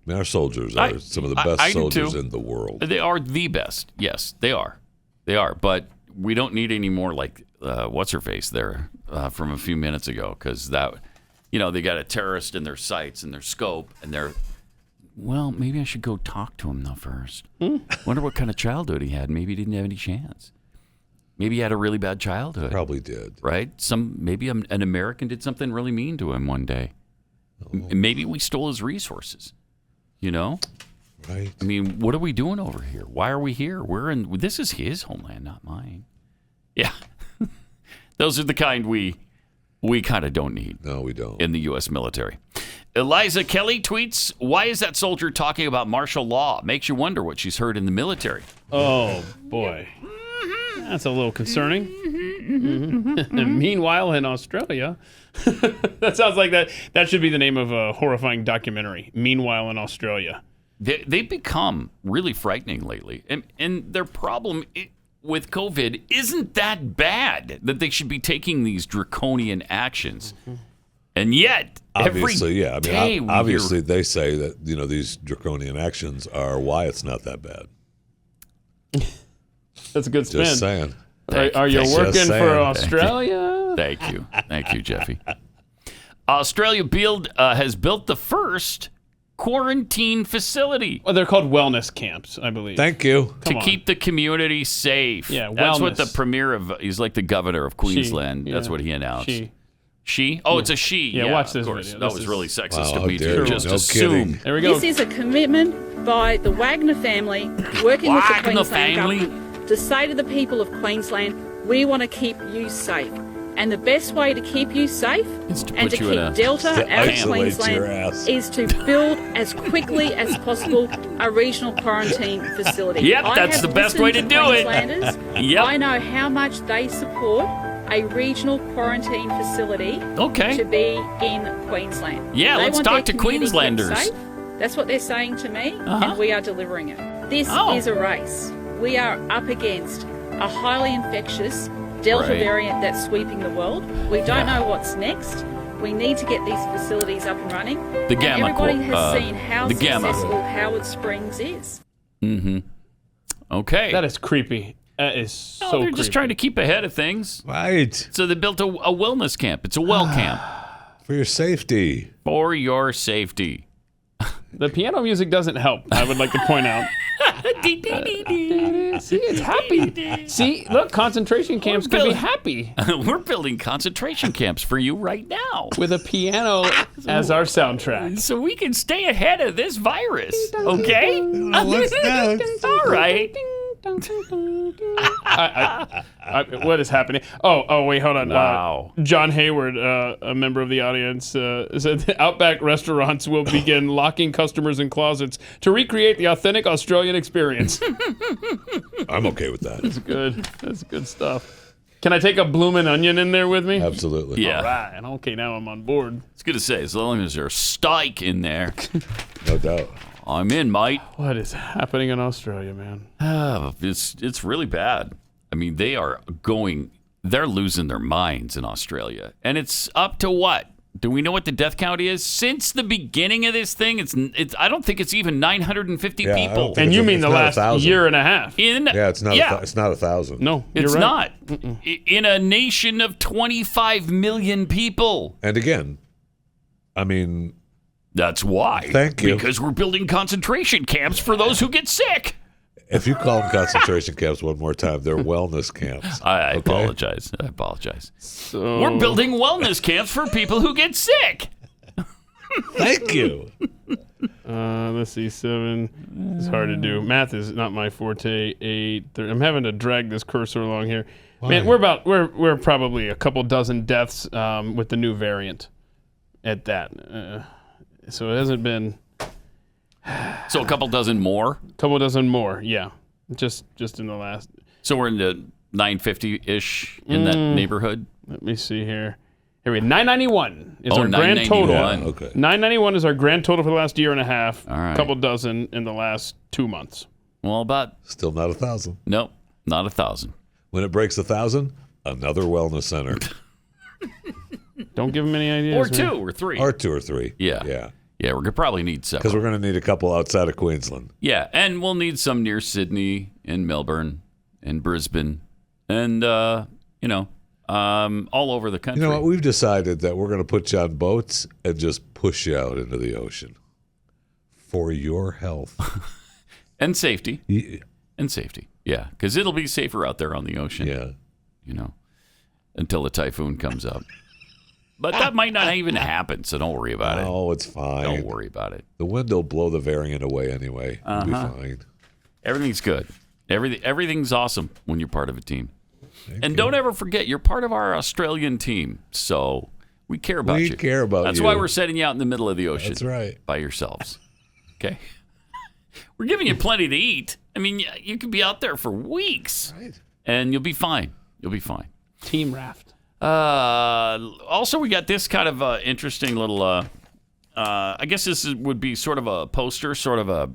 I mean, our soldiers are some of the best soldiers in the world. They are the best. Yes, they are. They are. But we don't need any more like what's-her-face there from a few minutes ago, because they got a terrorist in their sights and their scope, and they're, well, maybe I should go talk to him though first. Wonder what kind of childhood he had. Maybe he didn't have any chance. Maybe he had a really bad childhood. Probably did. Right? Maybe an American did something really mean to him one day. Maybe we stole his resources. Right. I mean, what are we doing over here? Why are we here? This is his homeland, not mine. Yeah. Those are the kind we kind of don't need. No, we don't. In the U.S. military. Eliza Kelly tweets, why is that soldier talking about martial law? Makes you wonder what she's heard in the military. Oh, boy. That's a little concerning. Meanwhile, in Australia, that sounds like that should be the name of a horrifying documentary. Meanwhile, in Australia. They've become really frightening lately. And their problem with COVID isn't that bad that they should be taking these draconian actions. And yet, obviously, obviously they say that these draconian actions are why it's not that bad. That's a good spin. Just saying. Are you working for Australia? Thank you, Jeffy. Australia has built the first quarantine facility. Well, they're called wellness camps, I believe. Thank you. To keep the community safe. Yeah, that's wellness. what the premier he's like the governor of Queensland. That's what he announced. She? Oh, it's a she. Yeah, watch this video. That was really sexist Wow, of me dare to you. just No assume. kidding. There we go. This is a commitment by the Wagner family working with the Wagner Queensland family? government to say to the people of Queensland, we want to keep you safe. And the best way to keep you safe and to keep Delta out of Queensland is to build as quickly as possible a regional quarantine facility. Yep, that's the best way to do it. Yep. I know how much they support a regional quarantine facility to be in Queensland. Yeah, They let's want talk their to community kept Queenslanders. safe. That's what they're saying to me, and we are delivering it. This is a race. We are up against a highly infectious Delta variant that's sweeping the world. We don't know what's next. We need to get these facilities up and running. The Gamma. And everybody has seen how the Gamma. successful Howard Springs is. Mm-hmm. Okay. That is creepy. That is so they're creepy. just trying to keep ahead of things. Right. So they built a wellness camp. It's a well camp. For your safety. For your safety. The piano music doesn't help, I would like to point out. See, it's happy. See, look, concentration camps can be happy. We're building concentration camps for you right now. With a piano as our soundtrack. So we can stay ahead of this virus, okay? What's next? All right. What is happening? Oh, wait, hold on. Wow. John Hayward, a member of the audience, said the Outback restaurants will begin locking customers in closets to recreate the authentic Australian experience. I'm okay with that. That's good. That's good stuff. Can I take a bloomin' onion in there with me? Absolutely. Yeah. All right. Okay, now I'm on board. I was going to say, as long as there's steak in there. No doubt. I'm in, mate. What is happening in Australia, man? It's really bad. I mean, they're losing their minds in Australia. And it's up to what? Do we know what the death count is? Since the beginning of this thing, it's I don't think it's even 950 people. And you mean the last year and a half? It's not. It's not 1,000. No, it's right. not. In a nation of 25 million people. And again, I mean, that's why. Thank you. Because we're building concentration camps for those who get sick. If you call them concentration camps one more time, they're wellness camps. I apologize. So... We're building wellness camps for people who get sick. Thank you. Let's see, 7. It's hard to do. Math is not my forte. 8. I'm having to drag this cursor along here. Why? Man, we're probably a couple dozen deaths with the new variant at that. So it hasn't been. So a couple dozen more? Couple dozen more, yeah. Just in the last. So we're in the 950-ish in that neighborhood? Let me see here. Here we go. 991 is our 991. grand total. Yeah, okay. 991 is our grand total for the last year and a half. All right. Couple dozen in the last 2 months. Well, about. Still not 1,000. Nope, not 1,000. When it breaks 1,000, another wellness center. Don't give them any ideas. Or man. 2 or 3. Or 2 or 3. Yeah. Yeah. Yeah, we're going to probably need several. Because we're going to need a couple outside of Queensland. Yeah, and we'll need some near Sydney and Melbourne and Brisbane and, all over the country. You know what? We've decided that we're going to put you on boats and just push you out into the ocean for your health and safety. And safety, yeah, because it'll be safer out there on the ocean. Yeah, you know, until the typhoon comes up. But that might not even happen, so don't worry about it. Oh, it's fine. Don't worry about it. The wind will blow the variant away anyway. It'll be fine. Everything's good. Everything's awesome when you're part of a team. And don't ever forget, you're part of our Australian team, so we care about you. We care about you. That's why we're setting you out in the middle of the ocean. That's right. By yourselves. Okay? We're giving you plenty to eat. I mean, you could be out there for weeks. Right. And you'll be fine. You'll be fine. Team raft. Also, we got this kind of interesting little... I guess this would be sort of a poster, sort of a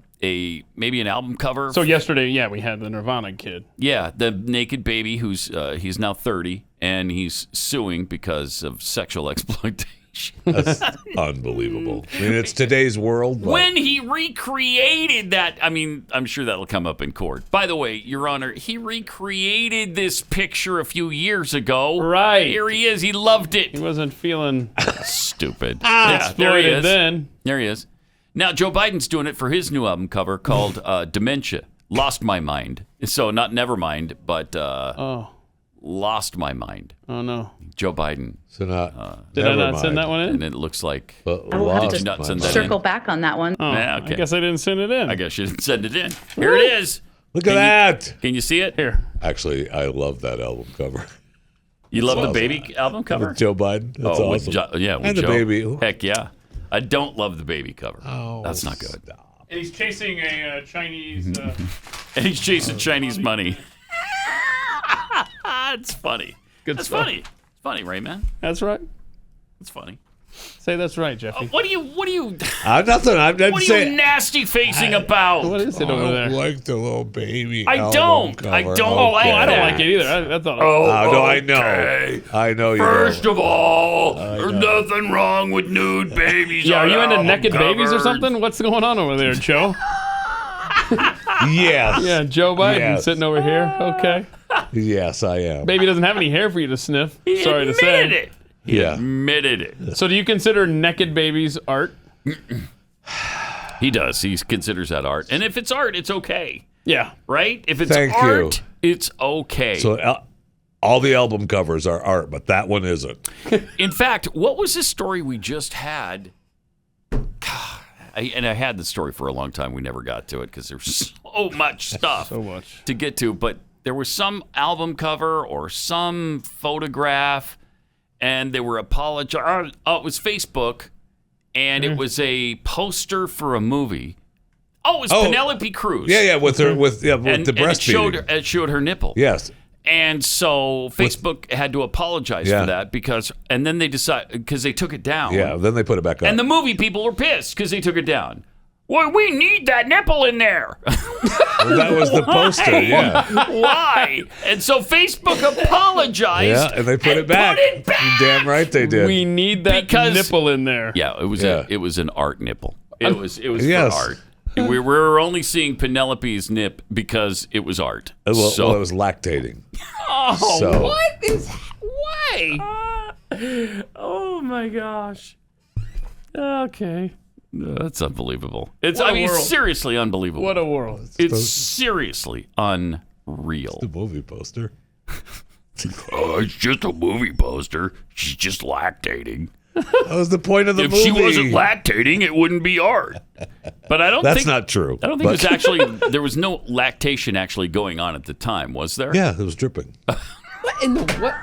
maybe an album cover. So yesterday, yeah, we had the Nirvana kid. Yeah, the naked baby who's he's now 30 and he's suing because of sexual exploitation. That's unbelievable. I mean, it's today's world. But... When he recreated that, I mean, I'm sure that'll come up in court. By the way, Your Honor, he recreated this picture a few years ago. Right. Here he is. He loved it. He wasn't feeling stupid. Yeah, there he is. Then. There he is. Now, Joe Biden's doing it for his new album cover called Dementia. Lost My Mind. So, not Nevermind, but Lost My Mind. Oh, no. Joe Biden. So not. Did I not send that one in? And it looks like. I will have to not send that circle in? back on that one. Oh, Yeah, okay. I guess I didn't send it in. I guess you didn't send it in. Here it is. Look at that. Can you see it? Here. Actually, I love that album cover. You love the baby album cover? With Joe Biden. That's awesome. With and the Joe. baby. Heck yeah. I don't love the baby cover. Oh, that's not good. Stop. And he's chasing a Chinese... And he's chasing Chinese money. It's funny. Good That's stuff. funny. It's funny, right, man? That's right. It's funny. Say that's right, Jeffy. What are you nothing. I'm what are you nasty facing about? What is it over there? I don't like the little baby. I don't. Cover. I don't. Oh, like I don't that. like it either. I thought. No, I okay. know. I know you. First of all, there's nothing wrong with nude babies. Yeah, are on you into album naked babies or covers. something? What's going on over there, Joe? Yes. Yeah, Joe Biden Yes. sitting over here. Okay. Yes, I am. Baby doesn't have any hair for you to sniff. He Sorry to say. admitted it. He admitted it. So do you consider naked babies art? He does. He considers that art. And if it's art, it's okay. Yeah. Right? If it's Thank art, you. it's okay. So all the album covers are art, but that one isn't. In fact, what was this story we just had? I had the story for a long time. We never got to it because there's so much stuff to get to. But there was some album cover or some photograph, and they were apologizing. Oh, it was Facebook, and it was a poster for a movie. Oh, it was Penelope Cruz. Yeah, with her with the breastfeeding. It showed her nipple. Yes. And so Facebook had to apologize for that and then they decided, because they took it down. Yeah, then they put it back up. And the movie people were pissed because they took it down. Well, we need that nipple in there. Well, that was the poster, yeah. Why? And so Facebook apologized. Yeah, and they put it back. You're damn right they did. We need that nipple in there. Yeah, it was an art nipple. It was Yes. for art. We were only seeing Penelope's nip because it was art. Well, it was lactating. Oh, So- what is... Why? Oh, my gosh. Okay. That's unbelievable. It's What a world. seriously unbelievable. What a world. It's seriously unreal. The movie poster. Oh, it's just a movie poster. She's just lactating. That was the point of the movie. If she wasn't lactating, it wouldn't be art. But I don't That's think not true. I don't think there was no lactation actually going on at the time, was there? Yeah, it was dripping. What in the what?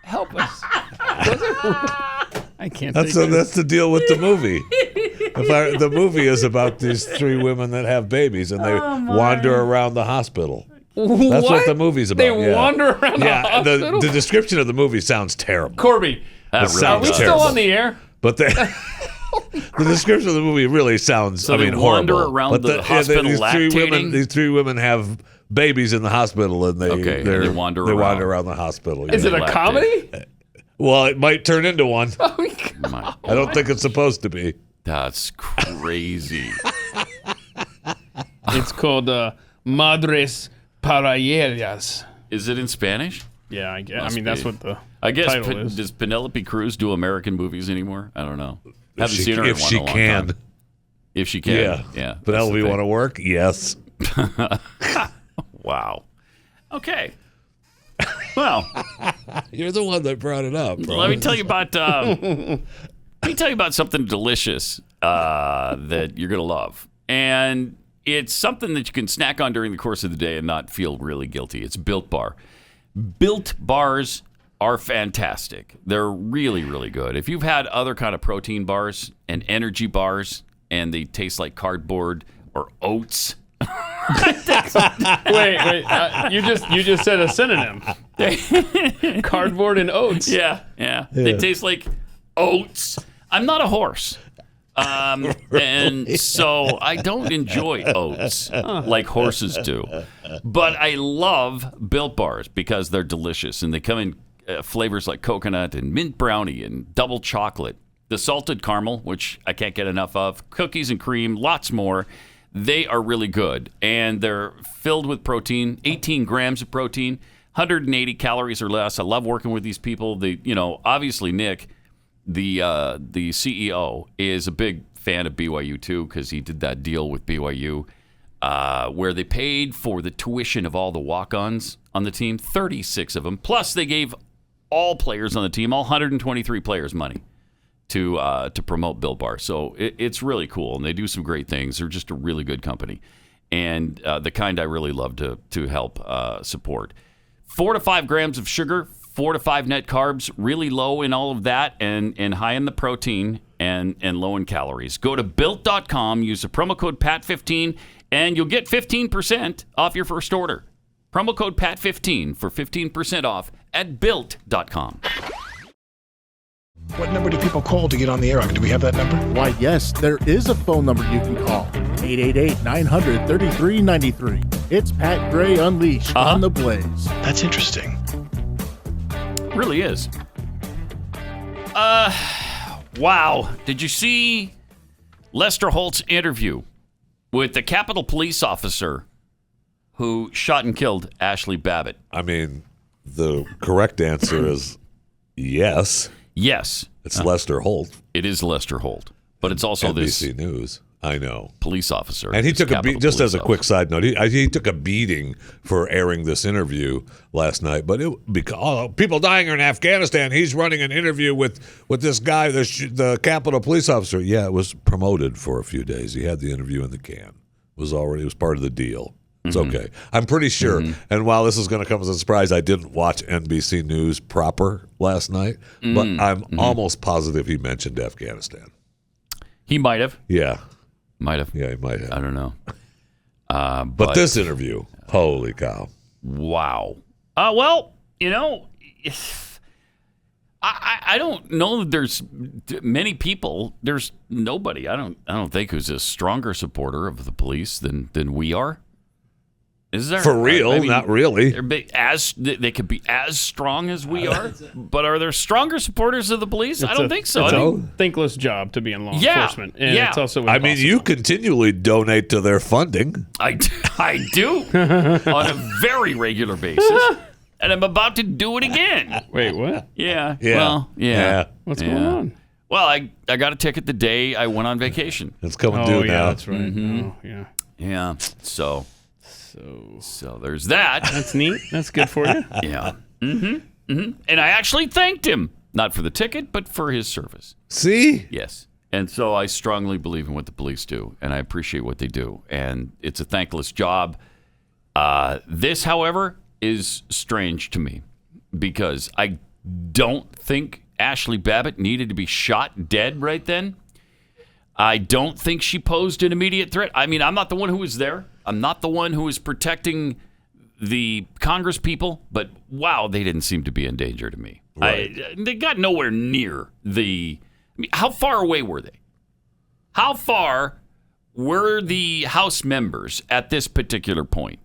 Help us. I can't. That's the deal with the movie. The movie is about these three women that have babies and they wander around the hospital. That's what the movie's about. They wander around the hospital? The description of the movie sounds terrible. Corby, It sounds are we still terrible. on the air? But the description of the movie really sounds, So they wander horrible. around But the hospital lactating? These three women have babies in the hospital, and they wander around the hospital. Is it a comedy? Well, it might turn into one. My I don't think it's supposed to be. That's crazy. It's called Madres Paralelas. Is it in Spanish? Yeah, I mean that's what the I guess title is. Does Penelope Cruz do American movies anymore? I don't know. Haven't seen her in if she a long can. time. If she can, yeah. Penelope want to work? Yes. Wow. Okay. Well, you're the one that brought it up. Bro. Let me tell you about. Something delicious that you're gonna love, and it's something that you can snack on during the course of the day and not feel really guilty. It's Built Bar. Built Bars are fantastic. They're really, really good. If you've had other kind of protein bars and energy bars, and they taste like cardboard or oats. Wait. You just said a synonym. Cardboard and oats. Yeah. They taste like oats. I'm not a horse. And so I don't enjoy oats like horses do. But I love Built Bars because they're delicious. And they come in flavors like coconut and mint brownie and double chocolate. The salted caramel, which I can't get enough of. Cookies and cream, lots more. They are really good. And they're filled with protein, 18 grams of protein, 180 calories or less. I love working with these people. Obviously, Nick, the CEO, is a big fan of BYU, too, because he did that deal with BYU where they paid for the tuition of all the walk-ons on the team, 36 of them. Plus, they gave all players on the team, all 123 players, money to promote Built Bar. So it's really cool, and they do some great things. They're just a really good company, and the kind I really love to help support. 4 to 5 grams of sugar, 4 to 5 net carbs, really low in all of that, and high in the protein and low in calories. Go to Built.com, use the promo code PAT15, and you'll get 15% off your first order. Promo code PAT15 for 15% off at Built.com. What number do people call to get on the air? Do we have that number? Why, yes, there is a phone number you can call. 888-900-3393. It's Pat Gray Unleashed on the Blaze. That's interesting. Really is. Wow. Did you see Lester Holt's interview with the Capitol Police officer who shot and killed Ashli Babbitt? I mean, the correct answer is yes. Yes. It's Lester Holt. It is Lester Holt. But it's also NBC News. I know. Police officer. And he took a beat, just as a quick side note, he took a beating for airing this interview last night. But because people dying in Afghanistan, he's running an interview with this guy, the Capitol Police officer. Yeah, it was promoted for a few days. He had the interview in the can. It was part of the deal. It's okay. I'm pretty sure. And while this is going to come as a surprise, I didn't watch NBC News proper last night, but I'm almost positive he mentioned Afghanistan. He might have. Yeah. Might have. Yeah, he might have. I don't know. But this interview, holy cow. Wow. Well, I don't know that there's many people. There's nobody. I don't think who's a stronger supporter of the police than we are. Is there? For real? I mean, not really. They could be as strong as we are, but are there stronger supporters of the police? I don't think so. It's a thankless job to be in law enforcement. And it's also impossible. I mean, you continually donate to their funding. I do on a very regular basis. And I'm about to do it again. Wait, what? Yeah. Yeah. Well, yeah. What's going on? Well, I got a ticket the day I went on vacation. It's coming due now. That's right. Oh, yeah. Yeah. So there's that. That's neat. That's good for you. Yeah. And I actually thanked him, not for the ticket, but for his service. See? Yes. And so I strongly believe in what the police do, and I appreciate what they do. And it's a thankless job. This, however, is strange to me because I don't think Ashli Babbitt needed to be shot dead right then. I don't think she posed an immediate threat. I mean, I'm not the one who was there. I'm not the one who was protecting the Congress people, but wow, they didn't seem to be in danger to me. Right. They got nowhere near how far away were they? How far were the House members at this particular point?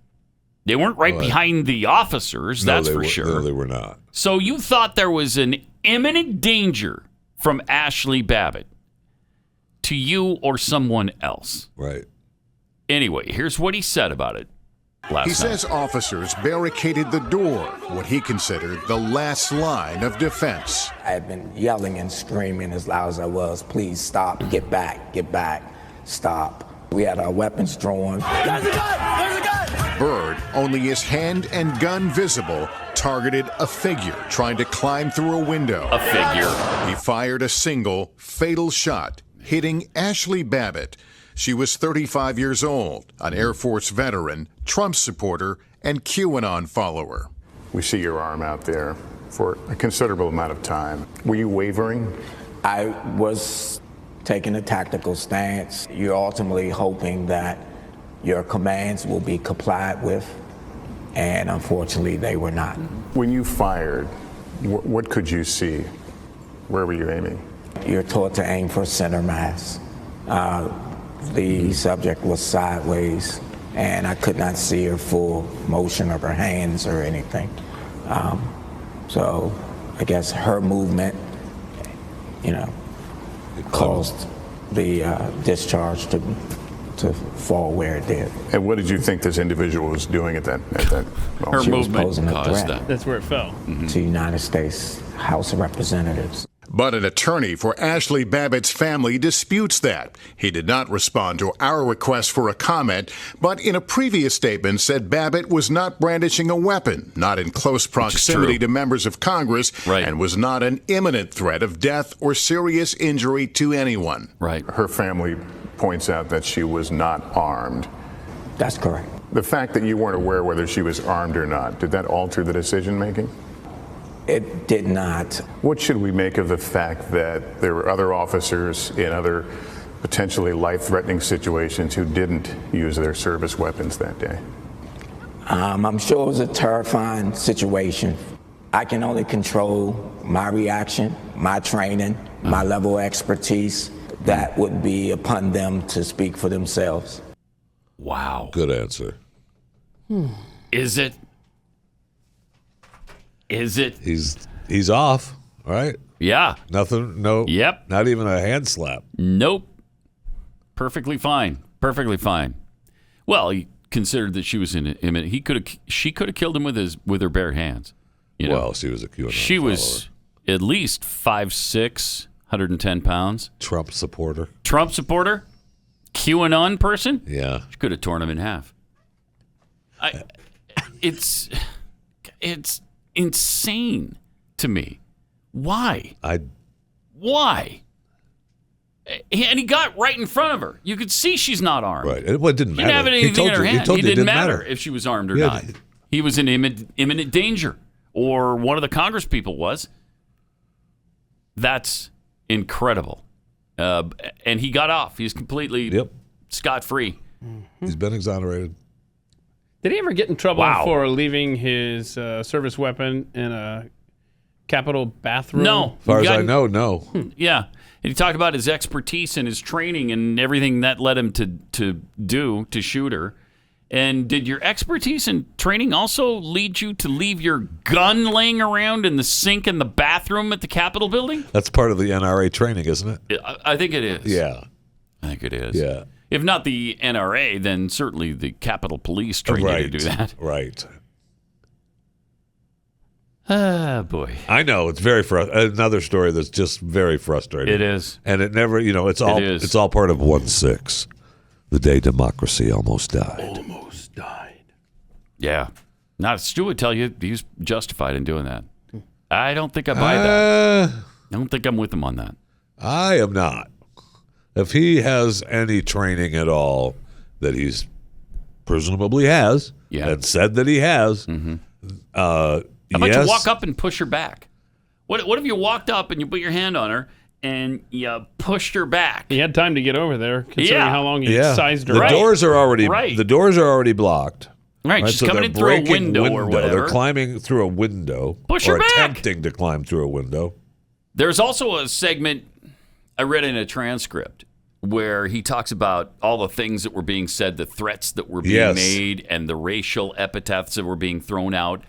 They weren't right behind the officers, that's for sure. No, they were not. So you thought there was an imminent danger from Ashli Babbitt to you or someone else. Right. Anyway, here's what he said about it. last He night. says officers barricaded the door, what he considered the last line of defense. I had been yelling and screaming as loud as I was, please stop, get back, stop. We had our weapons drawn. There's a gun! There's a gun! Bird, only his hand and gun visible, targeted a figure trying to climb through a window. A figure. He fired a single, fatal shot, hitting Ashli Babbitt. She was 35 years old, an Air Force veteran, Trump supporter, and QAnon follower. We see your arm out there for a considerable amount of time. Were you wavering? I was taking a tactical stance. You're ultimately hoping that your commands will be complied with, and unfortunately they were not. When you fired, what could you see? Where were you aiming? You're taught to aim for center mass. The subject was sideways, and I could not see her full motion of her hands or anything. So I guess her movement, caused the discharge to fall where it did. And what did you think this individual was doing at that moment? Her She was movement posing a caused threat that. That's where it fell. to United States House of Representatives. But an attorney for Ashli Babbitt's family disputes that. He did not respond to our request for a comment, but in a previous statement said Babbitt was not brandishing a weapon, not in close proximity to members of Congress, and was not an imminent threat of death or serious injury to anyone. Right. Her family points out that she was not armed. That's correct. The fact that you weren't aware whether she was armed or not, did that alter the decision making? It did not. What should we make of the fact that there were other officers in other potentially life-threatening situations who didn't use their service weapons that day? I'm sure it was a terrifying situation. I can only control my reaction, my training, my level of expertise. That would be upon them to speak for themselves. Wow. Good answer. Is it? Is it? He's off, right? Yeah. Nothing, no. Yep. Not even a hand slap. Nope. Perfectly fine. Perfectly fine. Well, he considered that she was in imminent. She could have killed him with her bare hands. Well, she was a QAnon She was at least 5'6", 110 pounds. Trump supporter. Trump supporter? QAnon person? Yeah. She could have torn him in half. It's insane to me. Why? Why? And he got right in front of her. You could see she's not armed. Right. It didn't matter. She didn't have anything in her hand. It didn't matter if she was armed or not. He was in imminent danger, or one of the Congress people was. That's incredible. And he got off. He's completely scot-free. He's been exonerated. Did he ever get in trouble for leaving his service weapon in a Capitol bathroom? No. As far as I know, no. Yeah. And he talked about his expertise and his training and everything that led him to shoot her. And did your expertise and training also lead you to leave your gun laying around in the sink in the bathroom at the Capitol building? That's part of the NRA training, isn't it? I think it is. Yeah. I think it is. Yeah. If not the NRA, then certainly the Capitol Police trained you to do that. Right. Ah, boy. I know it's very another story that's just very frustrating. It is, and it never. It's all part of 1/6, the day democracy almost died. Almost died. Yeah. Now Stu would tell you he's justified in doing that. I don't think I buy that. I don't think I'm with him on that. I am not. If he has any training at all that he's presumably has, and said that he has, How about you walk up and push her back? What if you walked up and you put your hand on her and you pushed her back? He had time to get over there, considering how long he sized her. The doors are already Right. The doors are already blocked. Right, she's coming in through a window or whatever. They're climbing through a window. Push her or back. attempting to climb through a window. There's also a segment I read in a transcript where he talks about all the things that were being said, the threats that were being made, and the racial epithets that were being thrown out.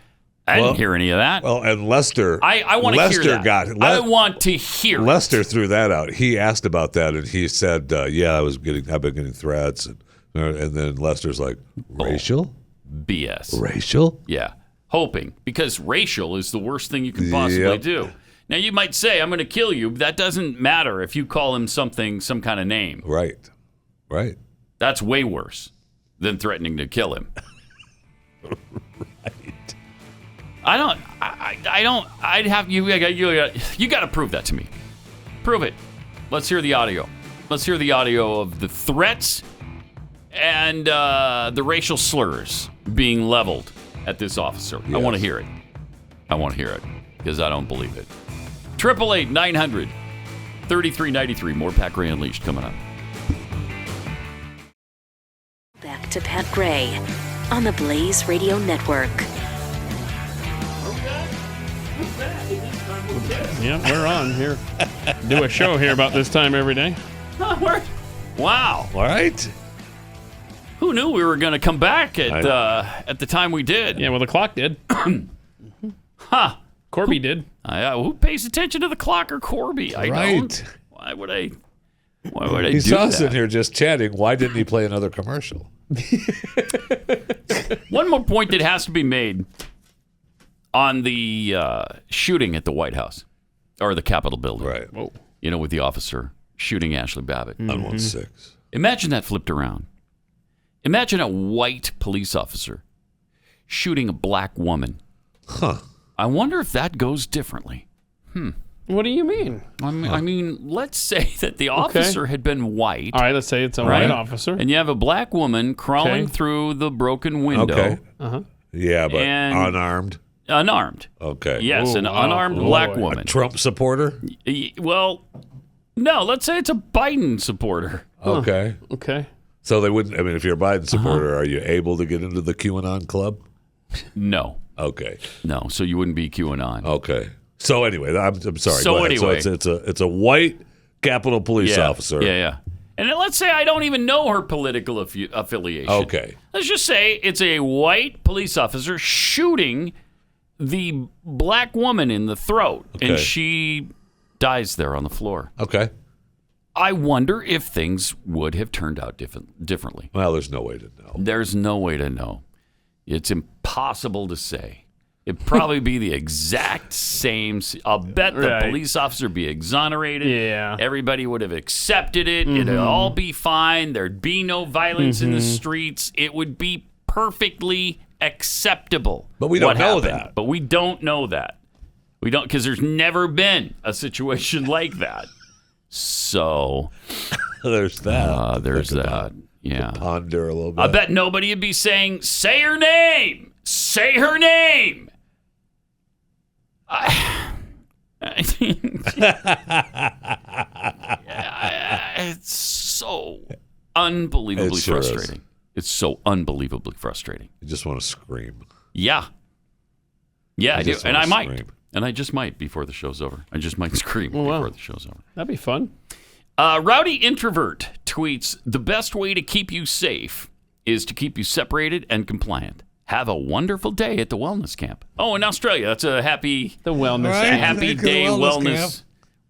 I didn't hear any of that. Well, and Lester, I want to hear that. I want to hear it. Lester threw that out. He asked about that, and he said, "Yeah, I've been getting threats." And then Lester's like, "Racial? BS. Racial? Yeah. Hoping. Because racial is the worst thing you can possibly do. Now, you might say, I'm going to kill you. But that doesn't matter if you call him some kind of name. Right. That's way worse than threatening to kill him. Right. I'd have you got to prove that to me. Prove it. Let's hear the audio. Let's hear the audio of the threats and the racial slurs being leveled at this officer. Yes. I want to hear it. I want to hear it because I don't believe it. 888-900-3393. More Pat Gray Unleashed coming up. Back to Pat Gray on the Blaze Radio Network. Yeah, we're on here. Do a show here about this time every day. Wow. All right. Who knew we were going to come back at the time we did? Yeah, well, the clock did. Huh. Corby did. Who pays attention to the clock or Corby? I don't. Why would I do that? He saw us in here just chatting. Why didn't he play another commercial? One more point that has to be made on the shooting at the White House or the Capitol building. Right. Whoa. With the officer shooting Ashli Babbitt. On 1-6. Imagine that flipped around. Imagine a white police officer shooting a black woman. Huh. I wonder if that goes differently. What do you mean? I mean, let's say that the officer had been white. All right, let's say it's a white officer. And you have a black woman crawling through the broken window. Okay. Uh-huh. Yeah, but unarmed? Unarmed. Okay. Yes, an unarmed black woman. A Trump supporter? Well, no, let's say it's a Biden supporter. Okay. Okay. So they wouldn't, if you're a Biden supporter, are you able to get into the QAnon club? No. Okay. No, so you wouldn't be QAnon. Okay. So anyway, I'm sorry. So anyway. So it's a white Capitol Police officer. Yeah. And then let's say I don't even know her political affiliation. Okay. Let's just say it's a white police officer shooting the black woman in the throat, and she dies there on the floor. Okay. I wonder if things would have turned out differently. Well, there's no way to know. There's no way to know. It's impossible to say. It'd probably be the exact same. I'll bet the police officer would be exonerated. Yeah. Everybody would have accepted it. It'd all be fine. There'd be no violence in the streets. It would be perfectly acceptable. But we don't know that. But we don't know that. We don't, because there's never been a situation like that. So there's that. There's that. Yeah. Ponder a little bit. I bet nobody would be saying, say her name. Say her name. It's so unbelievably frustrating. It's so unbelievably frustrating. You just want to scream. Yeah. Yeah, I do. And I might. Scream. And I just might before the show's over. I just might scream before the show's over. That'd be fun. Rowdy Introvert tweets, the best way to keep you safe is to keep you separated and compliant. Have a wonderful day at the wellness camp. Oh, in Australia, that's a happy day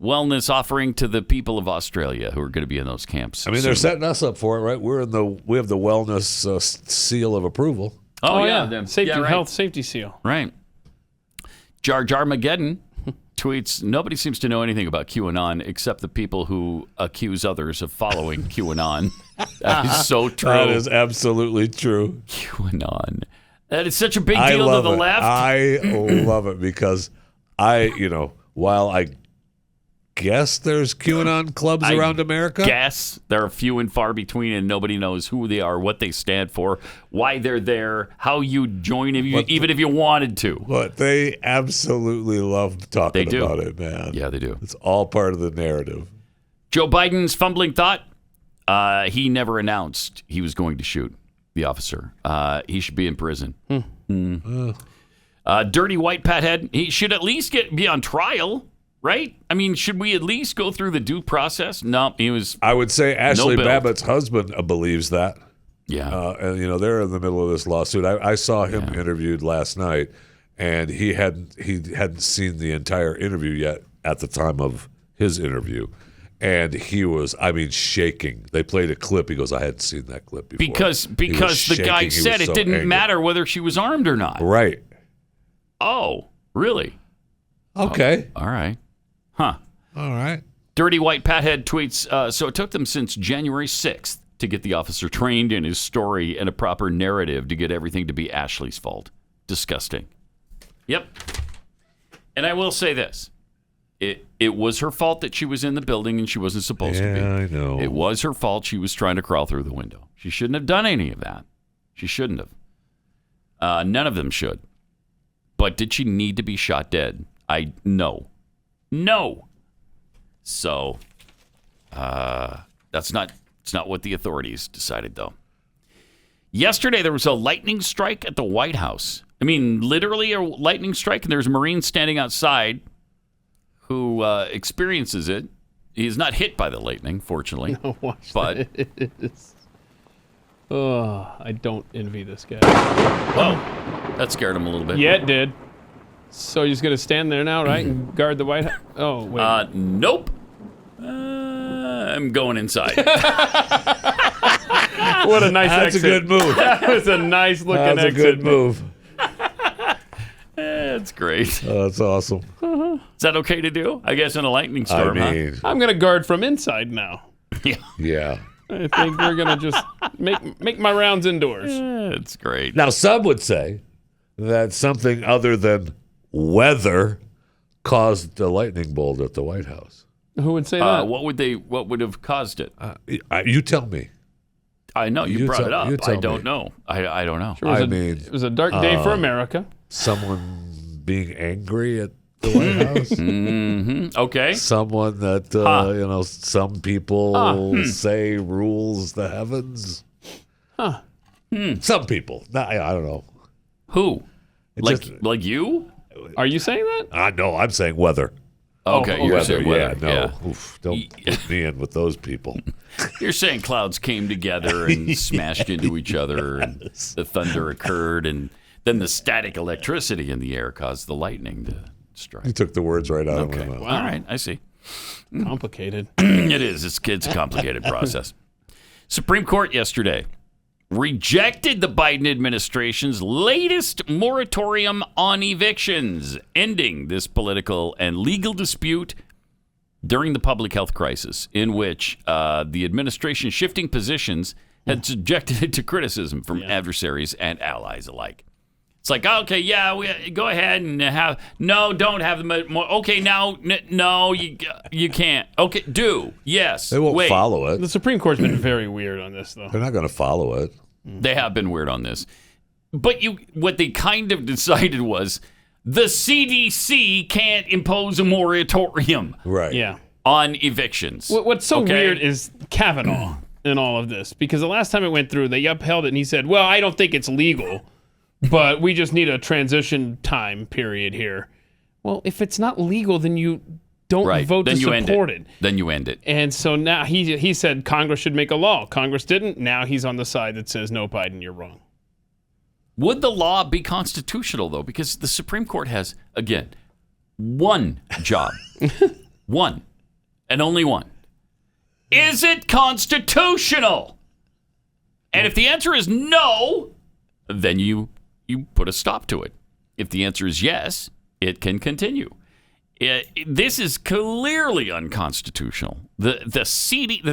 wellness offering to the people of Australia who are going to be in those camps. They're setting us up for it, right? We have the wellness seal of approval. Oh yeah, health safety seal. Right. Jar Mageddon tweets, nobody seems to know anything about QAnon except the people who accuse others of following QAnon. That is so true. That is absolutely true. QAnon. That is such a big deal to the left. I love it because while I guess there's QAnon clubs around America. Yes, they're few and far between, and nobody knows who they are, what they stand for, why they're there, how you join, even if you wanted to. But they absolutely love talking about it, man. Yeah, they do. It's all part of the narrative. Joe Biden's fumbling thought. He never announced he was going to shoot the officer. He should be in prison. Dirty white Pathead. He should at least be on trial. Right? Should we at least go through the due process? No, he was. I would say Ashli Babbitt's husband believes that. Yeah. And they're in the middle of this lawsuit. I saw him interviewed last night, and he hadn't seen the entire interview yet at the time of his interview. And he was, shaking. They played a clip. He goes, I hadn't seen that clip before. Because the guy said it didn't matter whether she was armed or not. Right. Oh, really? Okay. Oh, all right. Huh. All right. Dirty White Pathead tweets, so it took them since January 6th to get the officer trained in his story and a proper narrative to get everything to be Ashli's fault. Disgusting. Yep. And I will say this. It was her fault that she was in the building and she wasn't supposed to be. Yeah, I know. It was her fault she was trying to crawl through the window. She shouldn't have done any of that. She shouldn't have. None of them should. But did she need to be shot dead? No. So, it's not what the authorities decided, though. Yesterday, there was a lightning strike at the White House. I mean, literally a lightning strike, and there's a Marine standing outside who experiences it. He's not hit by the lightning, fortunately. No, watch but this. Oh, I don't envy this guy. Oh, that scared him a little bit. Yeah, it did. So he's going to stand there now, right, and guard the White House? Oh, wait. Nope. I'm going inside. What a nice That's exit. a good move. That was a nice looking exit. That's a good move. That's great. Oh, that's awesome. Uh-huh. Is that okay to do? I guess in a lightning storm, I'm going to guard from inside now. Yeah. I think we're going to just make my rounds indoors. That's great. Now, some would say that something other than weather caused the lightning bolt at the White House. Who would say that? What would have caused it? You tell me. I know you brought it up. I don't me. know. I don't know. Sure, it was a dark day for America. Someone being angry at the White House. Mm-hmm. Okay. Someone that some people say rules the heavens. Some people. I don't know. Who? Like you? Are you saying that? No, I'm saying weather. Okay, you're saying weather. Yeah, no. Yeah. Oof, don't put me in with those people. You're saying clouds came together and smashed into each other, and the thunder occurred, and then the static electricity in the air caused the lightning to strike. You took the words right out of my mouth. Wow. All right, I see. Complicated. It is. It's a complicated process. Supreme Court yesterday rejected the Biden administration's latest moratorium on evictions, ending this political and legal dispute during the public health crisis, in which the administration shifting positions had subjected it to criticism from adversaries and allies alike. It's like, okay, yeah, go ahead and don't have the more. Okay, now, no, you can't. Okay, yes. They won't follow it. The Supreme Court's been very weird on this, though. They're not going to follow it. They have been weird on this. But what they kind of decided was the CDC can't impose a moratorium on evictions. What's so weird is Kavanaugh in all of this, because the last time it went through, they upheld it, and he said, well, I don't think it's legal, but we just need a transition time period here. Well, if it's not legal, then you don't vote to support it. Then you end it. And so now he said Congress should make a law. Congress didn't. Now he's on the side that says, no, Biden, you're wrong. Would the law be constitutional, though? Because the Supreme Court has, again, one job. One. And only one. Is it constitutional? And if the answer is no, then you put a stop to it. If the answer is yes, it can continue. This is clearly unconstitutional. The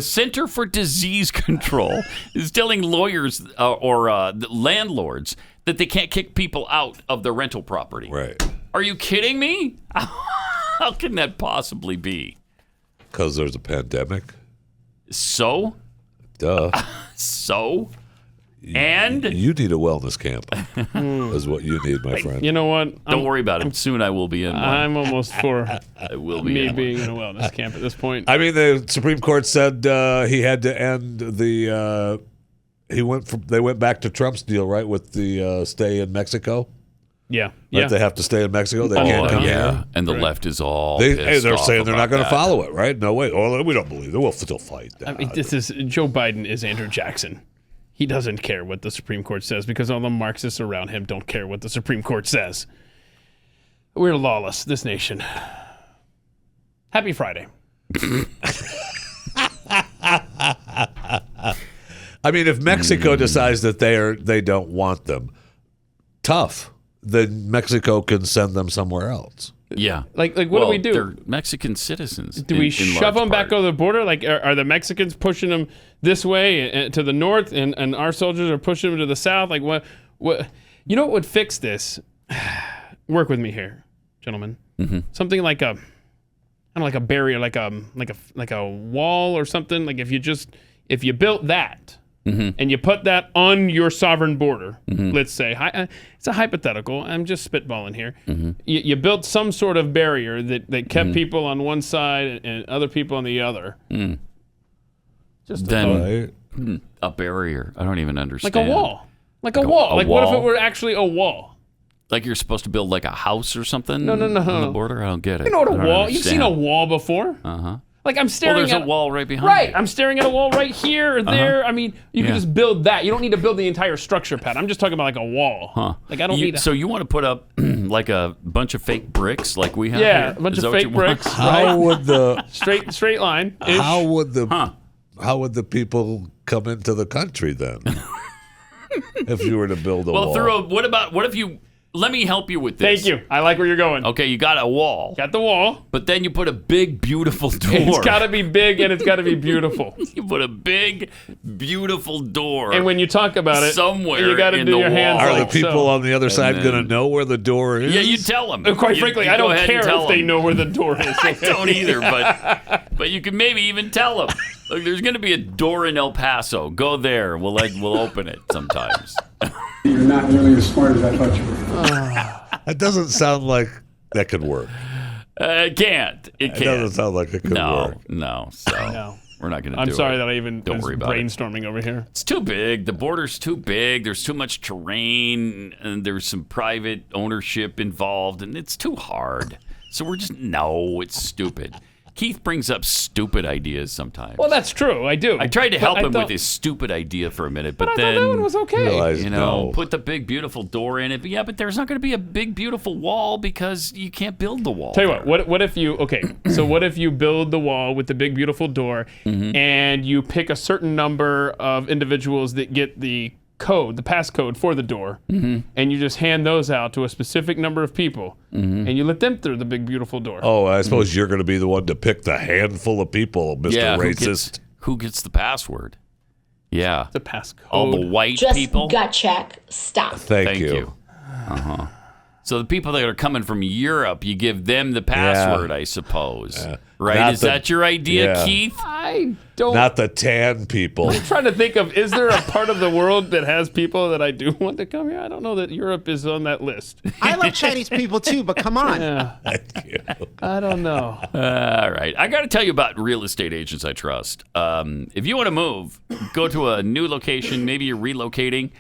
Center for Disease Control is telling lawyers or landlords that they can't kick people out of their rental property. Right. Are you kidding me? How can that possibly be? Because there's a pandemic. So? Duh. So? And? You need a wellness camp, is what you need, my friend. You know what? Don't worry about it. Soon I will be in one. I'm almost for I will be me being in a wellness camp at this point. I mean, the Supreme Court said he had to end the. They went back to Trump's deal, right, with the stay in Mexico. Yeah, right? They have to stay in Mexico. They can't come here. And the left is all. They're saying they're not going to follow it, right? No way. Oh, we don't believe it. We'll still fight. I mean, Joe Biden is Andrew Jackson. He doesn't care what the Supreme Court says because all the Marxists around him don't care what the Supreme Court says. We're lawless, this nation. Happy Friday. I mean, if Mexico decides that they don't want them, tough. Then Mexico can send them somewhere else. Yeah. Like what do we do? They're Mexican citizens. Do we shove them back over the border? Like, are the Mexicans pushing them this way to the north, and our soldiers are pushing them to the south? Like, what? You know what would fix this? Work with me here, gentlemen. Mm-hmm. Something like a barrier, like a wall or something. Like if you built that. Mm-hmm. And you put that on your sovereign border, mm-hmm. let's say. It's a hypothetical. I'm just spitballing here. Mm-hmm. You built some sort of barrier that kept mm-hmm. people on one side and other people on the other. Mm. Just a barrier. I don't even understand. Like a wall. Like a wall. Like what if it were actually a wall? Like you're supposed to build like a house or something No. on the border? I don't get it. You know what a wall? Understand. You've seen a wall before? Uh-huh. Like I'm staring there's at a wall right behind Right. you. I'm staring at a wall right here or there. Uh-huh. I mean, you can just build that. You don't need to build the entire structure, Pat. I'm just talking about like a wall. Huh. Like I don't need So you want to put up like a bunch of fake bricks like we have Yeah, here? a bunch Is of that what fake you want? bricks. How would the straight line? How would the people come into the country then? If you were to build a wall. What if you let me help you with this. Thank you. I like where you're going. Okay, you got a wall. Got the wall. But then you put a big, beautiful door. It's got to be big and it's got to be beautiful. You put a big, beautiful door. And when you talk about it, somewhere you got to do your hands Are like the people so. on the other side going to know where the door is? Yeah, you tell them. Quite frankly, I don't care if they know where the door is. I don't either, but you can maybe even tell them. Look, there's going to be a door in El Paso. Go there. We'll open it sometimes. You're not nearly as smart as I thought you were. That doesn't sound like that could work. It can't. It can't. doesn't sound like it could work. No. So we're not going to do it. I'm sorry that I even Don't was worry about brainstorming over here. It's too big. The border's too big. There's too much terrain, and there's some private ownership involved, and it's too hard. So we're just, it's stupid. Keith brings up stupid ideas sometimes. Well, that's true. I do. I tried to help him with his stupid idea for a minute, but then I thought that one was okay. Put the big beautiful door in it. But there's not going to be a big beautiful wall because you can't build the wall. Tell you what if you so what if you build the wall with the big beautiful door, and you pick a certain number of individuals that get the code, the passcode for the door, and you just hand those out to a specific number of people, and you let them through the big beautiful door. Oh, I suppose you're going to be the one to pick the handful of people, Mr. Racist. Who gets the password? Yeah. The passcode. All the white Just people? gut check. Stop. Thank you. Uh-huh. So the people that are coming from Europe, you give them the password, I suppose. Right? Is that your idea, Keith? I don't. Not the tan people. I'm trying to think of, is there a part of the world that has people that I do want to come here? I don't know that Europe is on that list. I love Chinese people too, but come on. Yeah. Thank you. I don't know. All right. I got to tell you about real estate agents I trust. If you want to move, go to a new location. Maybe you're relocating.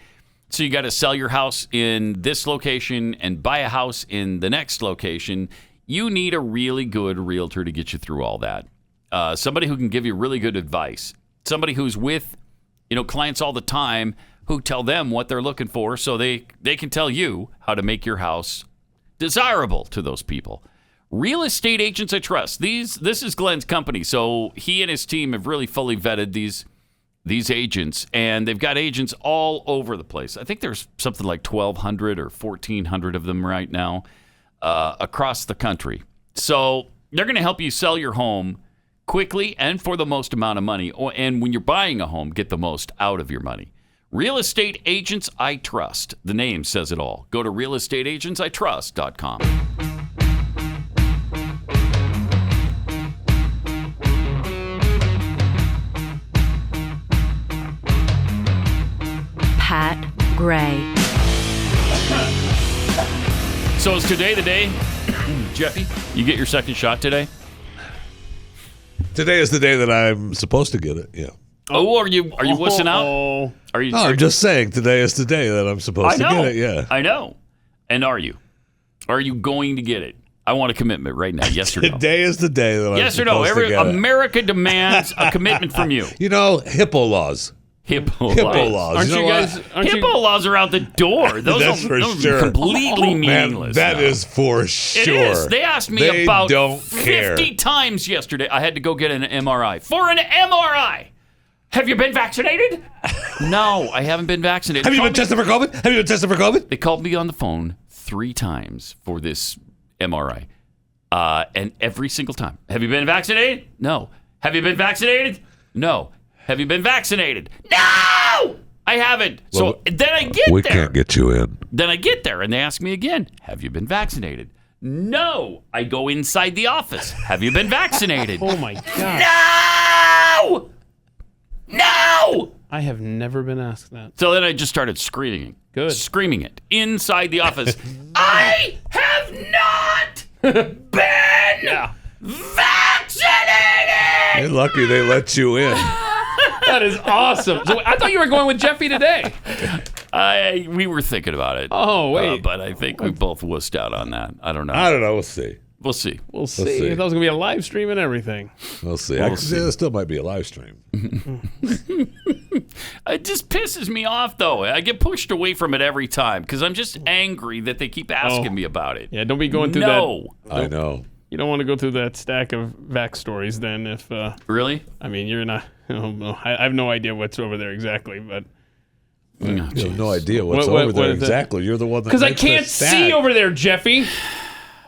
So you got to sell your house in this location and buy a house in the next location. You need a really good realtor to get you through all that. Somebody who can give you really good advice. Somebody who's with, clients all the time who tell them what they're looking for so they can tell you how to make your house desirable to those people. Real estate agents I trust. This is Glenn's company, so he and his team have really fully vetted these agents, and they've got agents all over the place. I think there's something like 1,200 or 1,400 of them right now across the country. So they're going to help you sell your home quickly and for the most amount of money. And when you're buying a home, get the most out of your money. Real Estate Agents I Trust. The name says it all. Go to realestateagentsitrust.com. Pat Gray. So is today the day, Jeffy? You get your second shot today? Today is the day that I'm supposed to get it. Yeah. Oh, are you wussing out? Are you? No, I'm just saying today is the day that I'm supposed to get it. Yeah. I know. And are you? Are you going to get it? I want a commitment right now. Yes or no? Today is the day that I'm yes or no? supposed to get it. America demands a commitment from you. Hippo laws. Hippo laws. Aren't you guys? Hippo laws are out the door. Those That's for those sure. are completely meaningless. Man, that is for sure. It is. They asked me They about don't 50 times yesterday. I had to go get an MRI. For an MRI. Have you been vaccinated? No, I haven't been vaccinated. Have you been tested for COVID? They called me on the phone 3 times for this MRI. And every single time. Have you been vaccinated? No. Have you been vaccinated? No. Have you been vaccinated? No! I haven't. So then I get there. We can't get you in. Then I get there and they ask me again, have you been vaccinated? No. I go inside the office. Have you been vaccinated? Oh, my God. No! No! I have never been asked that. So then I just started screaming. Good. Screaming it inside the office. I have not been vaccinated! You're lucky they let you in. That is awesome. So I thought you were going with Jeffy today. We were thinking about it. Oh, wait. But I think we both wussed out on that. I don't know. We'll see. We'll see. We'll see. I thought it was going to be a live stream and everything. We'll see. We'll see. There still might be a live stream. It just pisses me off, though. I get pushed away from it every time because I'm just angry that they keep asking me about it. Yeah, don't be going through that. I know. You don't want to go through that stack of vax stories then if... Really? I mean, you're not... I have no idea what's over there exactly, but... You have no idea what's over there exactly. You're the one that... Because I can't see over there, Jeffy.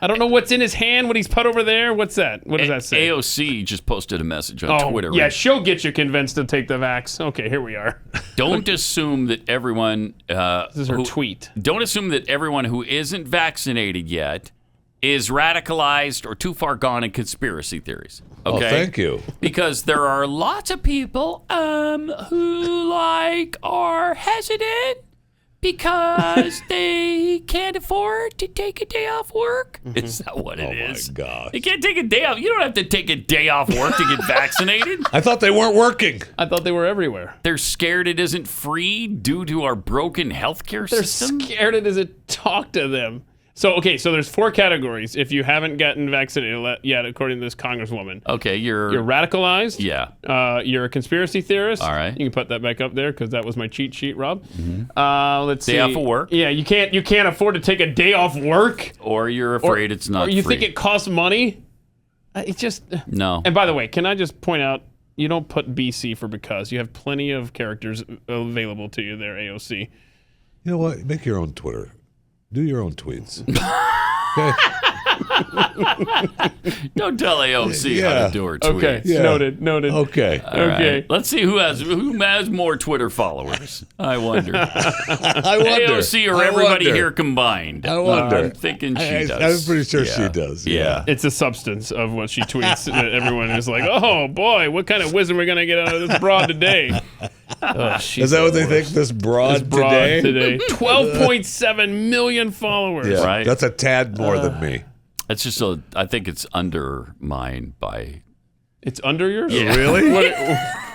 I don't know what's in his hand, what he's put over there. What's that? What does that say? AOC just posted a message on Twitter. Yeah, she'll get you convinced to take the vax. Okay, here we are. Don't assume that everyone... this is her tweet. Don't assume that everyone who isn't vaccinated yet is radicalized or too far gone in conspiracy theories. Okay? Oh, thank you. Because there are lots of people who are hesitant because they can't afford to take a day off work. Is that what it is? Oh, my gosh. You can't take a day off. You don't have to take a day off work to get vaccinated. I thought they weren't working. I thought they were everywhere. They're scared it isn't free due to our broken healthcare system. They're scared it doesn't talk to them. So there's 4 categories if you haven't gotten vaccinated yet, according to this congresswoman. Okay, you're radicalized. Yeah. You're a conspiracy theorist. All right. You can put that back up there because that was my cheat sheet, Rob. Mm-hmm. Let's see. Day off of work. Yeah, you can't afford to take a day off work. Or you're afraid it's not free. Or you free. think it costs money. It just... No. And by the way, can I just point out, you don't put BC for because. You have plenty of characters available to you there, AOC. You know what? Make your own Twitter. Do your own tweets. Okay. Don't tell AOC how to do her tweets. Okay. Yeah. Noted. Okay. Okay. Right. Let's see who has more Twitter followers. I wonder. AOC or everybody here combined. I wonder. I'm thinking she does. I'm pretty sure she does. Yeah. It's a substance of what she tweets that everyone is like, oh boy, what kind of wisdom are we going to get out of this broad today? Is that what they think? This broad today? 12.7 million followers. Yeah, right. That's a tad more than me. It's just I think it's undermined by. It's under yours? Yeah. Really?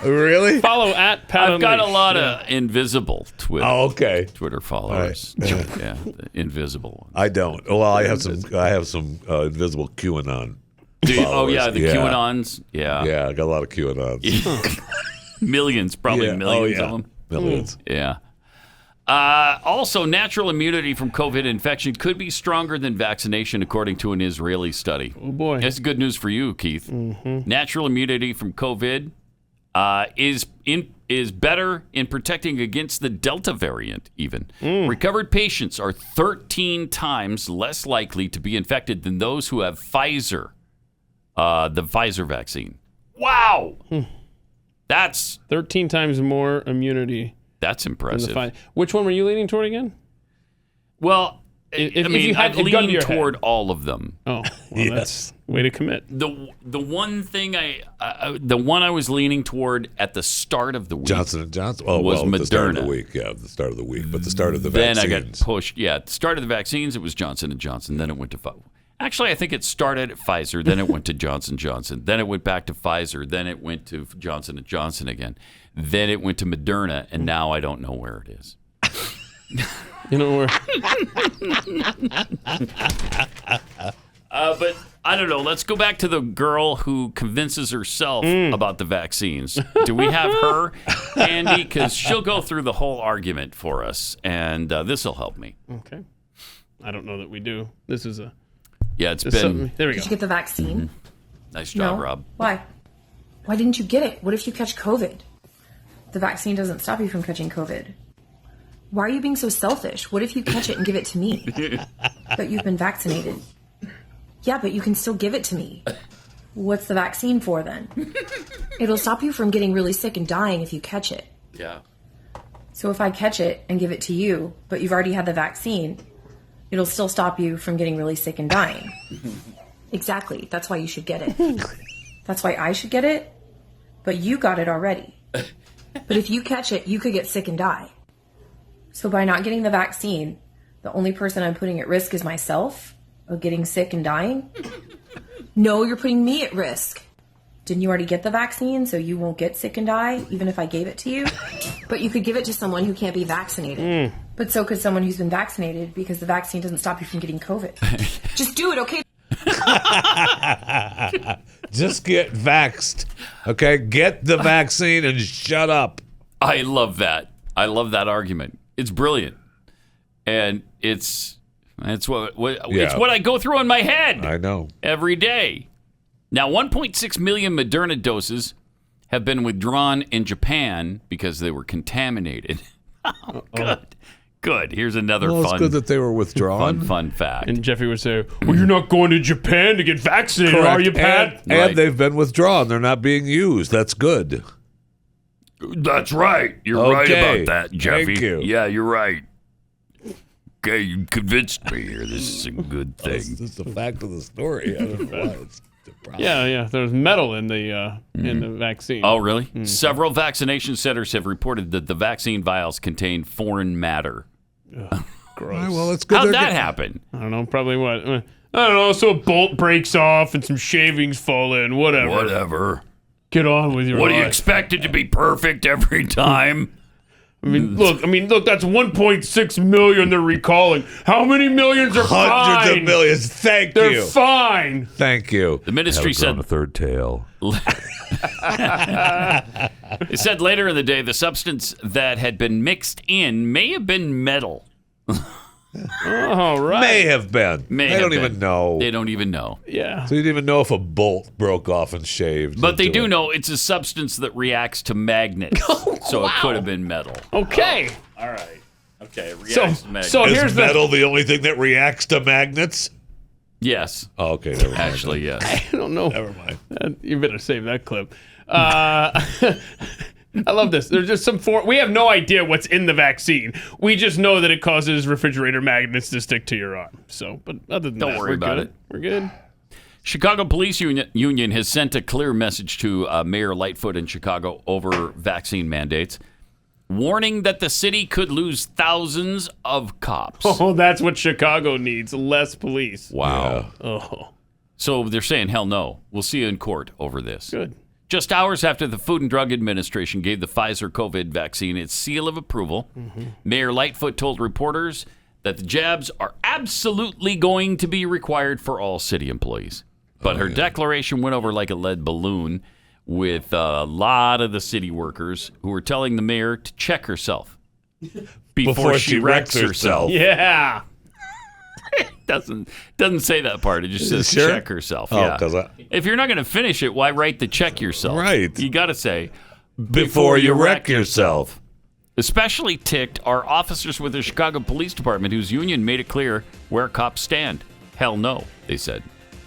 Really? Follow at Pat I've got a Unleashed. lot of invisible Twitter. Oh, okay. Twitter followers. Right. Yeah, invisible ones. I don't. Well, I have some invisible QAnon. Oh yeah, the QAnons. Yeah. Yeah, I got a lot of QAnons. Millions, probably millions of them. Millions. Yeah. Also, natural immunity from COVID infection could be stronger than vaccination, according to an Israeli study. Oh, boy. That's good news for you, Keith. Mm-hmm. Natural immunity from COVID is better in protecting against the Delta variant, even. Recovered patients are 13 times less likely to be infected than those who have Pfizer, the Pfizer vaccine. Wow! That's 13 times more immunity. That's impressive. Which one were you leaning toward again? Well, I've leaned toward all of them. Oh, well, that's way to commit. The one thing the one I was leaning toward at the start of the week, Johnson & Johnson. Oh, was Moderna. The start of the week. Yeah, the start of the week, but the start of the vaccines. Then I got pushed. Yeah, at the start of the vaccines, it was Johnson & Johnson. Then it went to Pfizer. Actually, I think it started at Pfizer. Then it went to Johnson & Johnson. Then it went back to Pfizer. Then it went to Johnson & Johnson again. Then it went to Moderna, and now I don't know where it is. You know where? But I don't know. Let's go back to the girl who convinces herself about the vaccines. Do we have her, Andy? Because she'll go through the whole argument for us, and this will help me. Okay. I don't know that we do. This is a... Yeah, it's been... There we go. Did you get the vaccine? Nice job, No. Rob. Why? Why didn't you get it? What if you catch COVID? the vaccine doesn't stop you from catching COVID. Why are you being so selfish? What if you catch it and give it to me? But you've been vaccinated. Yeah, but you can still give it to me. What's the vaccine for then? It'll stop you from getting really sick and dying if you catch it. Yeah. So if I catch it and give it to you, but you've already had the vaccine, it'll still stop you from getting really sick and dying. Exactly. That's why you should get it. That's why I should get it, but you got it already. But if you catch it, you could get sick and die. So by not getting the vaccine, the only person I'm putting at risk is myself of getting sick and dying? No, you're putting me at risk. Didn't you already get the vaccine so you won't get sick and die, even if I gave it to you? But you could give it to someone who can't be vaccinated. But so could someone who's been vaccinated because the vaccine doesn't stop you from getting COVID. Just do it, okay? Just get vaxxed. Okay? Get the vaccine and shut up. I love that. I love that argument. It's brilliant. And it's what I go through in my head. I know. Every day. Now, 1.6 million Moderna doses have been withdrawn in Japan because they were contaminated. Oh, good. Good. Here's another Well, fun. it's good that they were withdrawn. Fun fact. And Jeffy would say, well, you're not going to Japan to get vaccinated, Correct. are you, Pat? And they've been withdrawn. They're not being used. That's good. That's right. You're right about that, Jeffy. Thank you. Yeah, you're right. Okay, you convinced me here. This is a good thing. This is the fact of the story. I don't know why it's the problem. Yeah. There's metal in the vaccine. Oh, really? Several vaccination centers have reported that the vaccine vials contain foreign matter. Ugh, gross. Right, well, it's good. How'd that happen? I don't know. Probably what? I don't know. So a bolt breaks off and some shavings fall in. Whatever. Get on with your life. What do you expect it to be perfect every time? I mean, look. That's 1.6 million they're recalling. How many millions are Hundreds fine? of millions. Thank They're you. fine. Thank you. The ministry said a third tail. It said later in the day the substance that had been mixed in may have been metal. All right. May have been. They don't even know. They don't even know. Yeah. So you didn't even know if a bolt broke off and shaved. But they into do it. know it's a substance that reacts to magnets. So it could have been metal. Okay. All right. Okay. It reacts to magnets. So Is here's metal the only thing that reacts to magnets? Yes. Oh, okay. Never mind. Actually, yes. I don't know. Never mind. You better save that clip. I love this. There's just we have no idea what's in the vaccine. We just know that it causes refrigerator magnets to stick to your arm. So, but other than that, Don't worry about it. We're good. Chicago Police Union has sent a clear message to Mayor Lightfoot in Chicago over vaccine mandates, warning that the city could lose thousands of cops. Oh, that's what Chicago needs. Less police. Wow. Yeah. Oh. So they're saying, hell no. We'll see you in court over this. Good. Just hours after the Food and Drug Administration gave the Pfizer COVID vaccine its seal of approval, Mayor Lightfoot told reporters that the jabs are absolutely going to be required for all city employees. But her declaration went over like a lead balloon with a lot of the city workers who were telling the mayor to check herself before she wrecks herself. Yeah. Doesn't say that part. It just says Sure? check herself. Oh, Yeah. 'cause If you're not going to finish it, why write the check yourself? Right. You got to say Before you wreck yourself. Especially ticked are officers with the Chicago Police Department whose union made it clear where cops stand. Hell no, they said.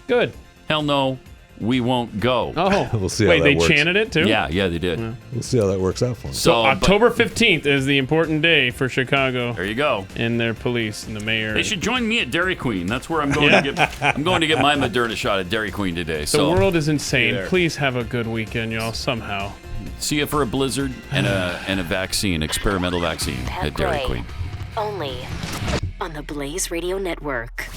Good. Hell no, we won't go. Oh. We'll see how Wait, that they works. chanted it too? Yeah, they did. Yeah. We'll see how that works out for them. So October 15th is the important day for Chicago. There you go. And their police and the mayor. They should join me at Dairy Queen. That's where I'm going to get. I'm going to get my Moderna shot at Dairy Queen today. The world is insane. there. Please have a good weekend, y'all. Somehow. See you for a blizzard and a vaccine, experimental vaccine Pat at Dairy Gray. Queen. Only on the Blaze Radio Network.